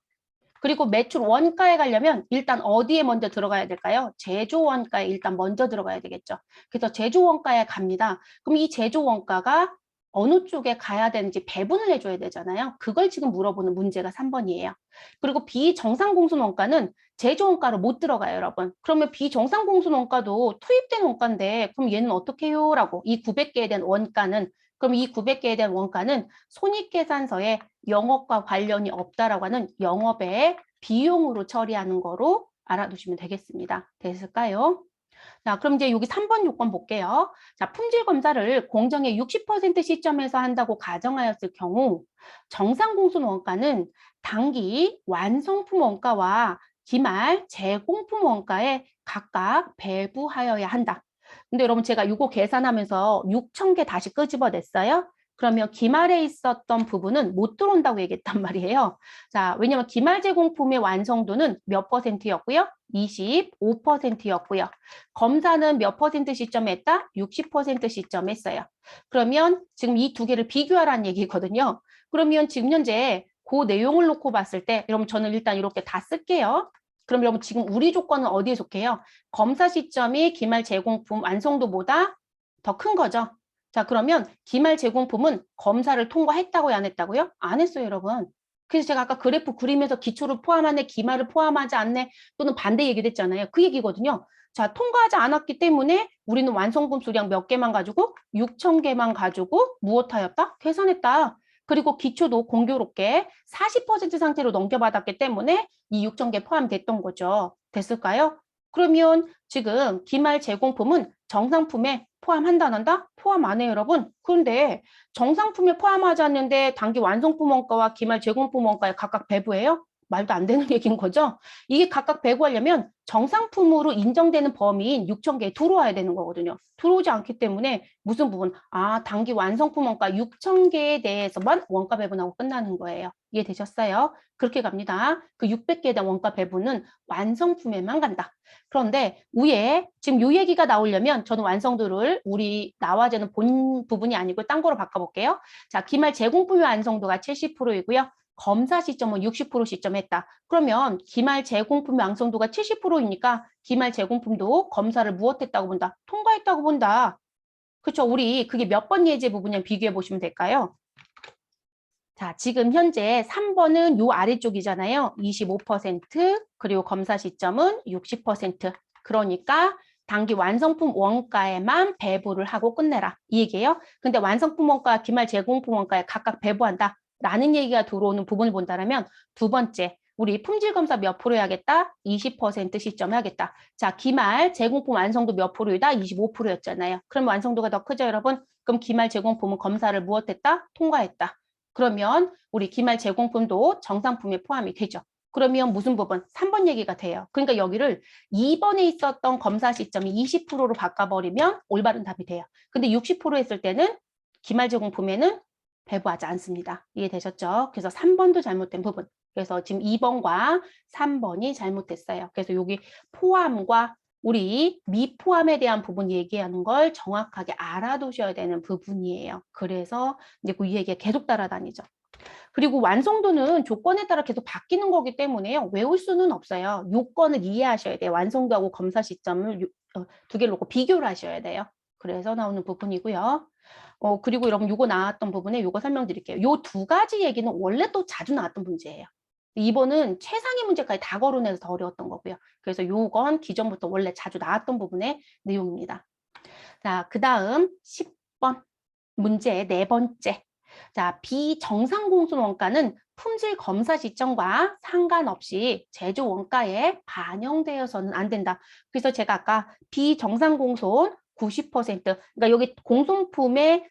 그리고 매출 원가에 가려면 일단 어디에 먼저 들어가야 될까요? 제조 원가에 일단 먼저 들어가야 되겠죠. 그래서 제조 원가에 갑니다. 그럼 이 제조 원가가 어느 쪽에 가야 되는지 배분을 해줘야 되잖아요. 그걸 지금 물어보는 문제가 3번이에요. 그리고 비정상공순 원가는 제조 원가로 못 들어가요, 여러분. 그러면 비정상공순 원가도 투입된 원가인데 그럼 얘는 어떻게 해요? 라고 이 900개에 대한 원가는 그럼 이 900개에 대한 원가는 손익계산서에 영업과 관련이 없다라고 하는 영업의 비용으로 처리하는 거로 알아두시면 되겠습니다. 됐을까요? 자, 그럼 이제 여기 3번 요건 볼게요. 자, 품질 검사를 공정의 60% 시점에서 한다고 가정하였을 경우 정상 공순 원가는 당기 완성품 원가와 기말 제공품 원가에 각각 배부하여야 한다. 근데 여러분 제가 이거 계산하면서 6,000개 다시 끄집어냈어요. 그러면 기말에 있었던 부분은 못 들어온다고 얘기했단 말이에요. 자, 왜냐면 기말 제공품의 완성도는 몇 %였고요? 25%였고요. 검사는 몇 퍼센트 시점에 했다? 60% 시점에 했어요. 그러면 지금 이 두 개를 비교하라는 얘기거든요. 그러면 지금 현재 그 내용을 놓고 봤을 때 여러분 저는 일단 이렇게 다 쓸게요. 그럼 여러분 지금 우리 조건은 어디에 속해요? 검사 시점이 기말 제공품 완성도보다 더 큰 거죠. 자, 그러면 기말 제공품은 검사를 통과했다고요, 안 했다고요? 안 했어요, 여러분. 그래서 제가 아까 그래프 그리면서 기초를 포함하네, 기말을 포함하지 않네, 또는 반대 얘기를 했잖아요. 그 얘기거든요. 자, 통과하지 않았기 때문에 우리는 완성품 수량 몇 개만 가지고 6,000개만 가지고 무엇하였다? 계산했다. 그리고 기초도 공교롭게 40% 상태로 넘겨받았기 때문에 이 6,000개 포함됐던 거죠. 됐을까요? 그러면 지금 기말 제공품은 정상품에 포함한다 안 한다? 포함 안 해요, 여러분. 그런데 정상품에 포함하지 않는데 단기 완성품 원가와 기말 제공품 원가에 각각 배부해요? 말도 안 되는 얘기인 거죠. 이게 각각 배부하려면 정상품으로 인정되는 범위인 6,000개에 들어와야 되는 거거든요. 들어오지 않기 때문에 무슨 부분? 아, 단기 완성품 원가 6,000개에 대해서만 원가 배분하고 끝나는 거예요. 이해되셨어요? 그렇게 갑니다. 그 600개에 대한 원가 배분은 완성품에만 간다. 그런데 위에 지금 이 얘기가 나오려면 저는 완성도를 우리 나와제는 본 부분이 아니고 딴 거로 바꿔볼게요. 자, 기말 제공품의 완성도가 70%이고요. 검사 시점은 60% 시점했다. 그러면 기말 제공품의 완성도가 70%이니까 기말 제공품도 검사를 무엇했다고 본다? 통과했다고 본다. 그렇죠? 우리 그게 몇 번 예제 부분이랑 비교해 보시면 될까요? 자, 지금 현재 3번은 요 아래쪽이잖아요. 25% 그리고 검사 시점은 60%. 그러니까 단기 완성품 원가에만 배부를 하고 끝내라. 이 얘기예요. 근데 완성품 원가, 기말 제공품 원가에 각각 배부한다. 라는 얘기가 들어오는 부분을 본다면 두 번째, 우리 품질 검사 몇 프로 해야겠다? 20% 시점 해야겠다. 자, 기말 제공품 완성도 몇 프로이다? 25%였잖아요. 그럼 완성도가 더 크죠, 여러분? 그럼 기말 제공품은 검사를 무엇했다? 통과했다. 그러면 우리 기말 제공품도 정상품에 포함이 되죠. 그러면 무슨 부분? 3번 얘기가 돼요. 그러니까 여기를 2번에 있었던 검사 시점이 20%로 바꿔버리면 올바른 답이 돼요. 근데 60% 했을 때는 기말 제공품에는 배부하지 않습니다. 이해되셨죠? 그래서 3번도 잘못된 부분. 그래서 지금 2번과 3번이 잘못됐어요. 그래서 여기 포함과 우리 미포함에 대한 부분 얘기하는 걸 정확하게 알아두셔야 되는 부분이에요. 그래서 이제 그 얘기가 계속 따라다니죠. 그리고 완성도는 조건에 따라 계속 바뀌는 거기 때문에요. 외울 수는 없어요. 요건을 이해하셔야 돼요. 완성도하고 검사 시점을 두 개를 놓고 비교를 하셔야 돼요. 그래서 나오는 부분이고요. 그리고 여러분 요거 나왔던 부분에 요거 설명드릴게요. 요 두 가지 얘기는 원래 또 자주 나왔던 문제예요. 이번은 최상위 문제까지 다 거론해서 더 어려웠던 거고요. 그래서 요건 기존부터 원래 자주 나왔던 부분의 내용입니다. 자, 그 다음 10번 문제 네 번째. 자, 비정상 공순 원가는 품질 검사 시점과 상관없이 제조 원가에 반영되어서는 안 된다. 그래서 제가 아까 비정상 공손 90%. 그러니까 여기 공송품의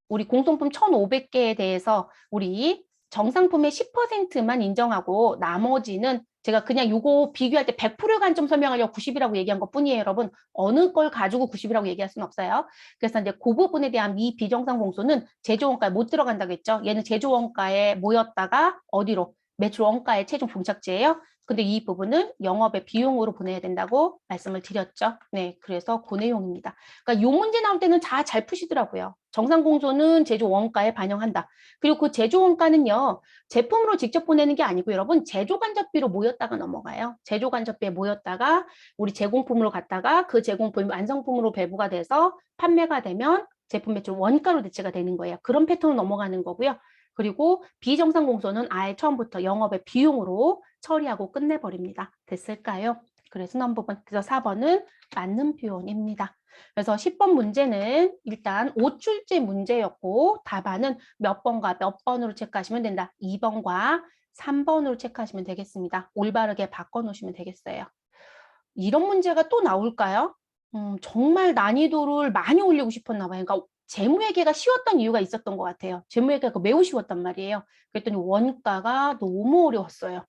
우리 공송품 1,500개에 대해서 우리 정상품의 10%만 인정하고 나머지는 제가 그냥 요거 비교할 때 100%의 관점 설명하려고 90이라고 얘기한 것 뿐이에요, 여러분. 어느 걸 가지고 90이라고 얘기할 수는 없어요. 그래서 이제 그 부분에 대한 비정상 공소는 제조원가에 못 들어간다고 했죠. 얘는 제조원가에 모였다가 어디로? 매출 원가의 최종 종착지예요. 근데 이 부분은 영업의 비용으로 보내야 된다고 말씀을 드렸죠. 네, 그래서 그 내용입니다. 그러니까 요 문제 나올 때는 잘 푸시더라고요. 정상 공소는 제조 원가에 반영한다. 그리고 그 제조 원가는요, 제품으로 직접 보내는 게 아니고 여러분 제조 간접비로 모였다가 넘어가요. 제조 간접비에 모였다가 우리 제공품으로 갔다가 그 제공품이 완성품으로 배부가 돼서 판매가 되면 제품 매출 원가로 대체가 되는 거예요. 그런 패턴으로 넘어가는 거고요. 그리고 비정상 공소는 아예 처음부터 영업의 비용으로 처리하고 끝내버립니다. 됐을까요? 그래서 넘버번, 그래서 4번은 맞는 표현입니다. 그래서 10번 문제는 일단 5출제 문제였고 답안은 몇 번과 몇 번으로 체크하시면 된다. 2번과 3번으로 체크하시면 되겠습니다. 올바르게 바꿔놓으시면 되겠어요. 이런 문제가 또 나올까요? 정말 난이도를 많이 올리고 싶었나 봐요. 그러니까 재무회계가 쉬웠던 이유가 있었던 것 같아요. 재무회계가 매우 쉬웠단 말이에요. 그랬더니 원가가 너무 어려웠어요.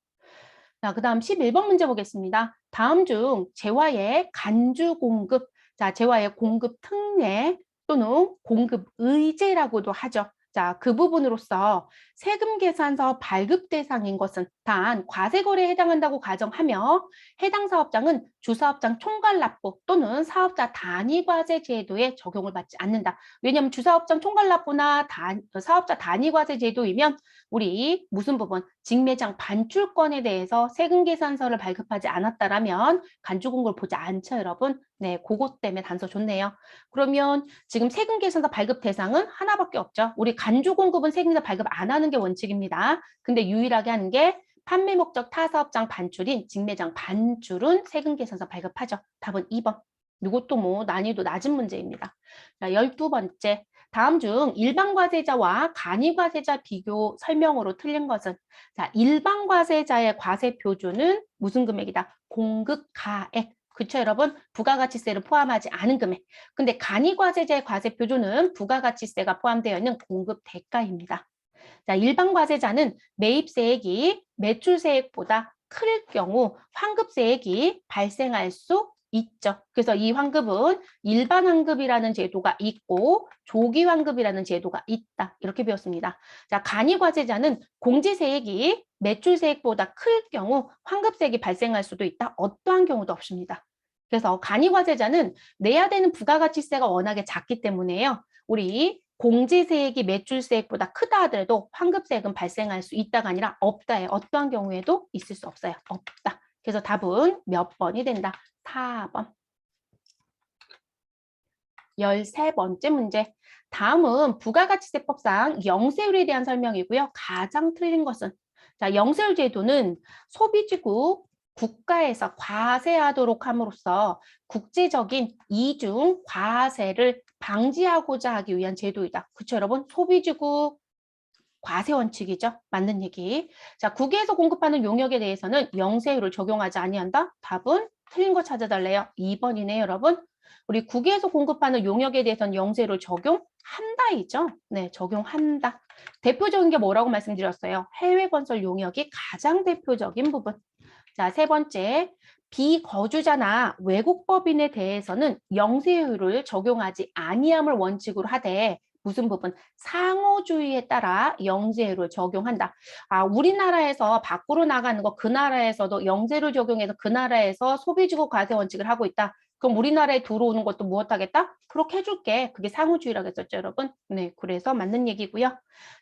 자, 그 다음 11번 문제 보겠습니다. 다음 중 재화의 간주 공급, 자, 재화의 공급 특례 또는 공급 의제라고도 하죠. 자, 그 부분으로서 세금 계산서 발급 대상인 것은 단 과세거래에 해당한다고 가정하며 해당 사업장은 주사업장 총괄 납부 또는 사업자 단위과세 제도에 적용을 받지 않는다. 왜냐하면 주사업장 총괄 납부나 사업자 단위과세 제도이면 우리 무슨 부분? 직매장 반출권에 대해서 세금 계산서를 발급하지 않았다라면 간주공고를 보지 않죠, 여러분? 네, 그것 때문에 단서 좋네요. 그러면 지금 세금 계산서 발급 대상은 하나밖에 없죠. 우리 간주공급은 세금계산 발급 안 하는 게 원칙입니다. 근데 유일하게 하는 게 판매 목적 타사업장 반출인 직매장 반출은 세금 계산서 발급하죠. 답은 2번. 이것도 뭐 난이도 낮은 문제입니다. 자, 12번째. 다음 중 일반 과세자와 간이 과세자 비교 설명으로 틀린 것은 자, 일반 과세자의 과세 표준은 무슨 금액이다? 공급 가액. 그쵸, 여러분? 부가가치세를 포함하지 않은 금액. 근데 간이 과세자의 과세 표준은 부가가치세가 포함되어 있는 공급 대가입니다. 자, 일반 과세자는 매입세액이 매출세액보다 클 경우 환급세액이 발생할 수 있죠. 그래서 이 환급은 일반 환급이라는 제도가 있고 조기 환급이라는 제도가 있다. 이렇게 배웠습니다. 자, 간이 과세자는 공제세액이 매출세액보다 클 경우 환급세액이 발생할 수도 있다. 어떠한 경우도 없습니다. 그래서 간이 과세자는 내야 되는 부가가치세가 워낙에 작기 때문에요. 우리 공제세액이 매출세액보다 크다 하더라도 환급세액은 발생할 수 있다가 아니라 없다에 어떠한 경우에도 있을 수 없어요. 없다. 그래서 답은 몇 번이 된다? 4번. 13번째 문제. 다음은 부가가치세법상 영세율에 대한 설명이고요. 가장 틀린 것은 자, 영세율 제도는 소비지국 국가에서 과세하도록 함으로써 국제적인 이중 과세를 방지하고자 하기 위한 제도이다. 그렇죠, 여러분? 소비지국 과세 원칙이죠. 맞는 얘기. 자, 국외에서 공급하는 용역에 대해서는 영세율을 적용하지 아니한다. 답은 틀린 거 찾아달래요. 2번이네요, 여러분. 우리 국외에서 공급하는 용역에 대해서는 영세율을 적용한다이죠. 네, 적용한다. 대표적인 게 뭐라고 말씀드렸어요? 해외 건설 용역이 가장 대표적인 부분. 자, 세 번째. 비거주자나 외국법인에 대해서는 영세율을 적용하지 아니함을 원칙으로 하되 무슨 부분? 상호주의에 따라 영세율을 적용한다. 아, 우리나라에서 밖으로 나가는 거 그 나라에서도 영세를 적용해서 그 나라에서 소비지구 과세 원칙을 하고 있다. 그럼 우리나라에 들어오는 것도 무엇 하겠다? 그렇게 해줄게. 그게 상호주의라고 했었죠, 여러분? 네, 그래서 맞는 얘기고요.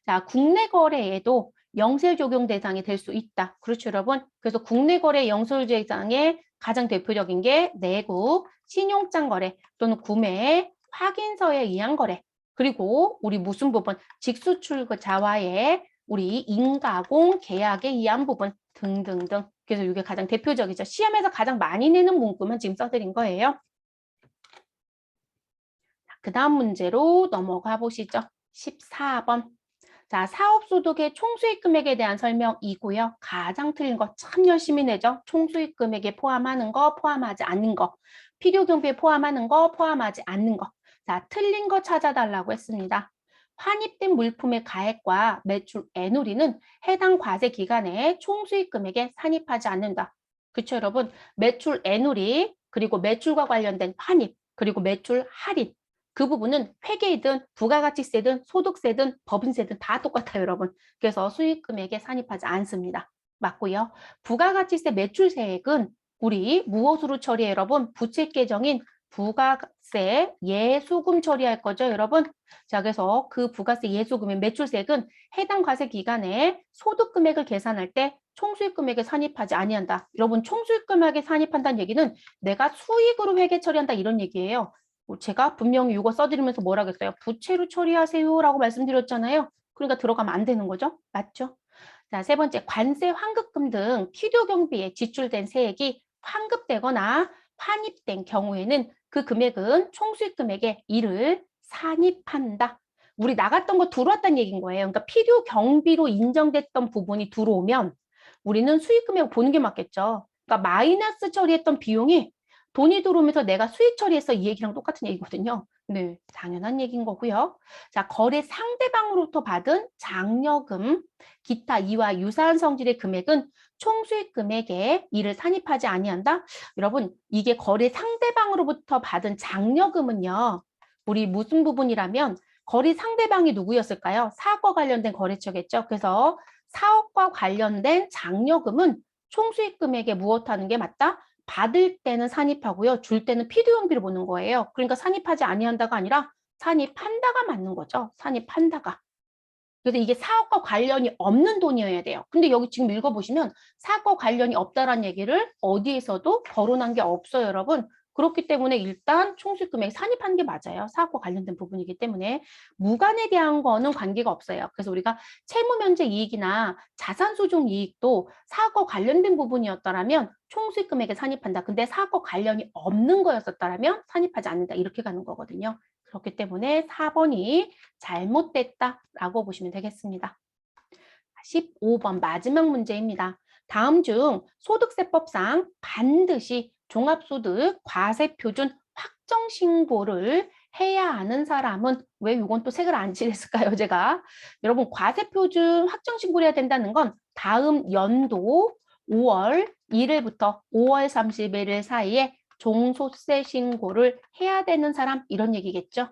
자, 국내 거래에도 영세 적용 대상이 될 수 있다. 그렇죠, 여러분? 그래서 국내 거래 영세 대상의 가장 대표적인 게 내국, 신용장 거래 또는 구매, 확인서에 의한 거래. 그리고 우리 무슨 부분? 직수출자와의 우리 인가공 계약에 의한 부분 등등등. 그래서 이게 가장 대표적이죠. 시험에서 가장 많이 내는 문구만 지금 써드린 거예요. 그 다음 문제로 넘어가 보시죠. 14번. 자, 사업소득의 총수익 금액에 대한 설명이고요. 가장 틀린 거 참 열심히 내죠. 총수익 금액에 포함하는 거, 포함하지 않는 거. 필요 경비에 포함하는 거, 포함하지 않는 거. 자, 틀린 거 찾아달라고 했습니다. 환입된 물품의 가액과 매출 애누리는 해당 과세 기간에 총수익 금액에 산입하지 않는다. 그쵸, 여러분? 매출 애누리, 그리고 매출과 관련된 환입, 그리고 매출 할인. 그 부분은 회계이든 부가가치세든 소득세든 법인세든 다 똑같아요, 여러분. 그래서 수익금액에 산입하지 않습니다. 맞고요. 부가가치세 매출세액은 우리 무엇으로 처리해, 여러분? 부채 계정인 부가세 예수금 처리할 거죠, 여러분? 자, 그래서 그 부가세 예수금의 매출세액은 해당 과세 기간에 소득금액을 계산할 때 총수익금액에 산입하지 아니한다. 여러분, 총수익금액에 산입한다는 얘기는 내가 수익으로 회계 처리한다 이런 얘기예요. 제가 분명히 이거 써드리면서 뭐라 그랬어요? 부채로 처리하세요라고 말씀드렸잖아요. 그러니까 들어가면 안 되는 거죠. 맞죠? 자, 세 번째, 관세, 환급금 등 필요 경비에 지출된 세액이 환급되거나 환입된 경우에는 그 금액은 총수익 금액에 이를 산입한다. 우리 나갔던 거 들어왔다는 얘기인 거예요. 그러니까 필요 경비로 인정됐던 부분이 들어오면 우리는 수익 금액을 보는 게 맞겠죠. 그러니까 마이너스 처리했던 비용이 돈이 들어오면서 내가 수익 처리해서 이 얘기랑 똑같은 얘기거든요. 네, 당연한 얘기인 거고요. 자, 거래 상대방으로부터 받은 장려금, 기타 이와 유사한 성질의 금액은 총수익 금액에 이를 산입하지 아니한다. 여러분, 이게 거래 상대방으로부터 받은 장려금은요. 우리 무슨 부분이라면 거래 상대방이 누구였을까요? 사업과 관련된 거래처겠죠. 그래서 사업과 관련된 장려금은 총수익 금액에 무엇하는 게 맞다? 받을 때는 산입하고요. 줄 때는 필요경비를 보는 거예요. 그러니까 산입하지 아니한다가 아니라 산입한다가 맞는 거죠. 산입한다가. 그래서 이게 사업과 관련이 없는 돈이어야 돼요. 근데 여기 지금 읽어보시면 사업과 관련이 없다라는 얘기를 어디에서도 거론한 게 없어요, 여러분. 그렇기 때문에 일단 총수익금액 산입하는 게 맞아요. 사업과 관련된 부분이기 때문에 무관에 대한 거는 관계가 없어요. 그래서 우리가 채무면제 이익이나 자산소종 이익도 사업과 관련된 부분이었더라면 총수익금액에 산입한다. 근데 사업과 관련이 없는 거였었더라면 산입하지 않는다. 이렇게 가는 거거든요. 그렇기 때문에 4번이 잘못됐다라고 보시면 되겠습니다. 15번 마지막 문제입니다. 다음 중 소득세법상 반드시 종합소득 과세표준 확정신고를 해야 하는 사람은 왜 이건 또 색을 안 칠했을까요, 제가? 여러분, 과세표준 확정신고를 해야 된다는 건 다음 연도 5월 1일부터 5월 31일 사이에 종소세 신고를 해야 되는 사람 이런 얘기겠죠.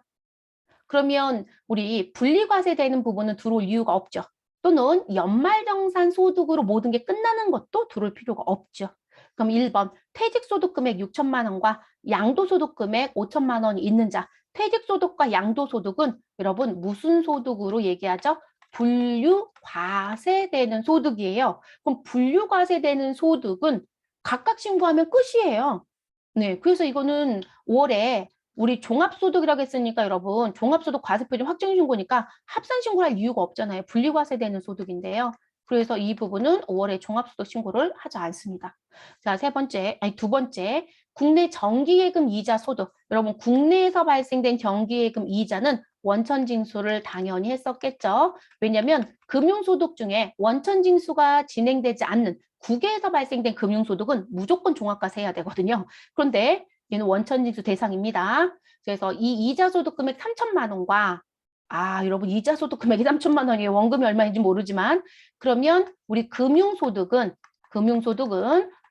그러면 우리 분리과세되는 부분은 들어올 이유가 없죠. 또는 연말정산 소득으로 모든 게 끝나는 것도 들어올 필요가 없죠. 그럼 1번 퇴직소득 금액 6천만 원과 양도소득 금액 5천만 원이 있는 자. 퇴직소득과 양도소득은 여러분 무슨 소득으로 얘기하죠? 분류과세되는 소득이에요. 그럼 분류과세되는 소득은 각각 신고하면 끝이에요. 네, 그래서 이거는 5월에 우리 종합소득이라고 했으니까 여러분 종합소득 과세표준 확정신고니까 합산신고를 할 이유가 없잖아요. 분리과세되는 소득인데요. 그래서 이 부분은 5월에 종합소득 신고를 하지 않습니다. 자, 두 번째, 국내 정기예금 이자 소득. 여러분 국내에서 발생된 정기예금 이자는 원천징수를 당연히 했었겠죠. 왜냐하면 금융소득 중에 원천징수가 진행되지 않는 국외에서 발생된 금융소득은 무조건 종합과세 해야 되거든요. 그런데 얘는 원천징수 대상입니다. 그래서 이 이자소득 금액 3천만 원과 여러분 이자소득 금액이 3천만 원이에요. 원금이 얼마인지 모르지만 그러면 우리 금융소득은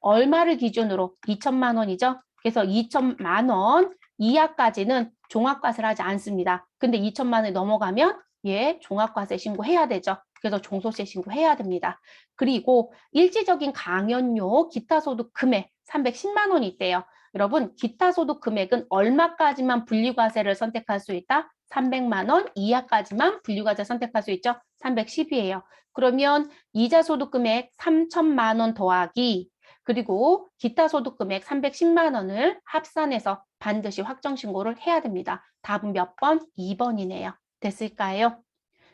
얼마를 기준으로 2천만 원이죠. 그래서 2천만 원 이하까지는 종합과세를 하지 않습니다. 근데 2천만 원이 넘어가면 종합과세 신고해야 되죠. 그래서 종소세 신고해야 됩니다. 그리고 일시적인 강연료 기타 소득 금액 310만 원이 있대요. 여러분 기타 소득 금액은 얼마까지만 분리과세를 선택할 수 있다? 300만 원 이하까지만 분리과세 선택할 수 있죠? 310이에요. 그러면 이자 소득 금액 3천만 원 더하기 그리고 기타 소득 금액 310만 원을 합산해서 반드시 확정신고를 해야 됩니다. 답은 몇 번? 2번이네요. 됐을까요?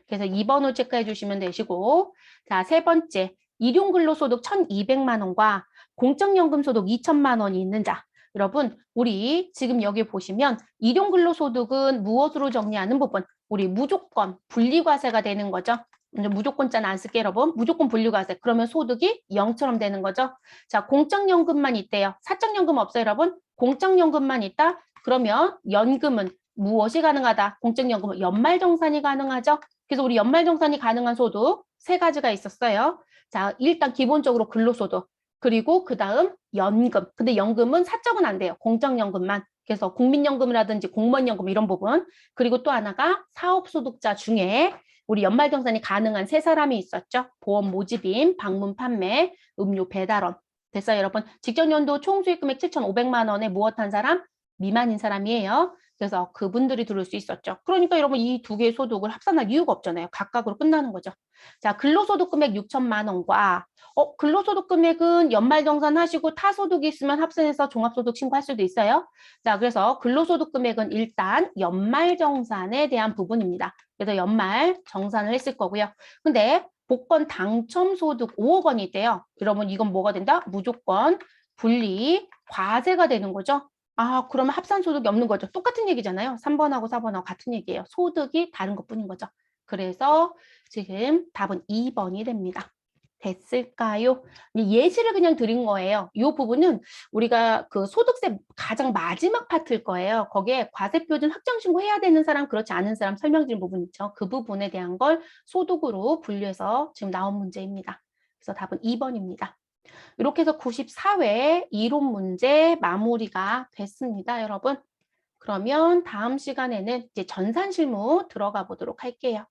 그래서 2번을 체크해 주시면 되시고 자, 세 번째 일용근로소득 1,200만 원과 공적연금소득 2천만 원이 있는 자 여러분 우리 지금 여기 보시면 일용근로소득은 무엇으로 정리하는 부분 우리 무조건 분리과세가 되는 거죠. 이제 무조건자는 안 쓸게 여러분. 무조건 분류가세. 그러면 소득이 0처럼 되는 거죠. 자, 공적연금만 있대요. 사적연금 없어요, 여러분? 공적연금만 있다? 그러면 연금은 무엇이 가능하다? 공적연금은 연말정산이 가능하죠. 그래서 우리 연말정산이 가능한 소득 세 가지가 있었어요. 자, 일단 기본적으로 근로소득. 그리고 그 다음 연금. 근데 연금은 사적은 안 돼요. 공적연금만. 그래서 국민연금이라든지 공무원연금 이런 부분. 그리고 또 하나가 사업소득자 중에 우리 연말정산이 가능한 세 사람이 있었죠. 보험 모집인, 방문 판매, 음료 배달원. 됐어요, 여러분? 직전연도 총수익 금액 7,500만 원에 무엇한 사람? 미만인 사람이에요. 그래서 그분들이 들을 수 있었죠. 그러니까 여러분 이 두 개의 소득을 합산할 이유가 없잖아요. 각각으로 끝나는 거죠. 자, 근로소득 금액 6천만 원과 근로소득 금액은 연말정산 하시고 타소득이 있으면 합산해서 종합소득 신고할 수도 있어요. 자, 그래서 근로소득 금액은 일단 연말정산에 대한 부분입니다. 그래서 연말 정산을 했을 거고요. 근데 복권 당첨 소득 5억 원이 있대요. 여러분 이건 뭐가 된다? 무조건 분리 과세가 되는 거죠. 아, 그러면 합산 소득이 없는 거죠. 똑같은 얘기잖아요. 3번하고 4번하고 같은 얘기예요. 소득이 다른 것뿐인 거죠. 그래서 지금 답은 2번이 됩니다. 됐을까요? 예시를 그냥 드린 거예요. 이 부분은 우리가 그 소득세 가장 마지막 파트일 거예요. 거기에 과세표준 확정신고해야 되는 사람, 그렇지 않은 사람 설명드린 부분 있죠. 그 부분에 대한 걸 소득으로 분류해서 지금 나온 문제입니다. 그래서 답은 2번입니다. 이렇게 해서 94회 이론 문제 마무리가 됐습니다, 여러분. 그러면 다음 시간에는 이제 전산실무 들어가 보도록 할게요.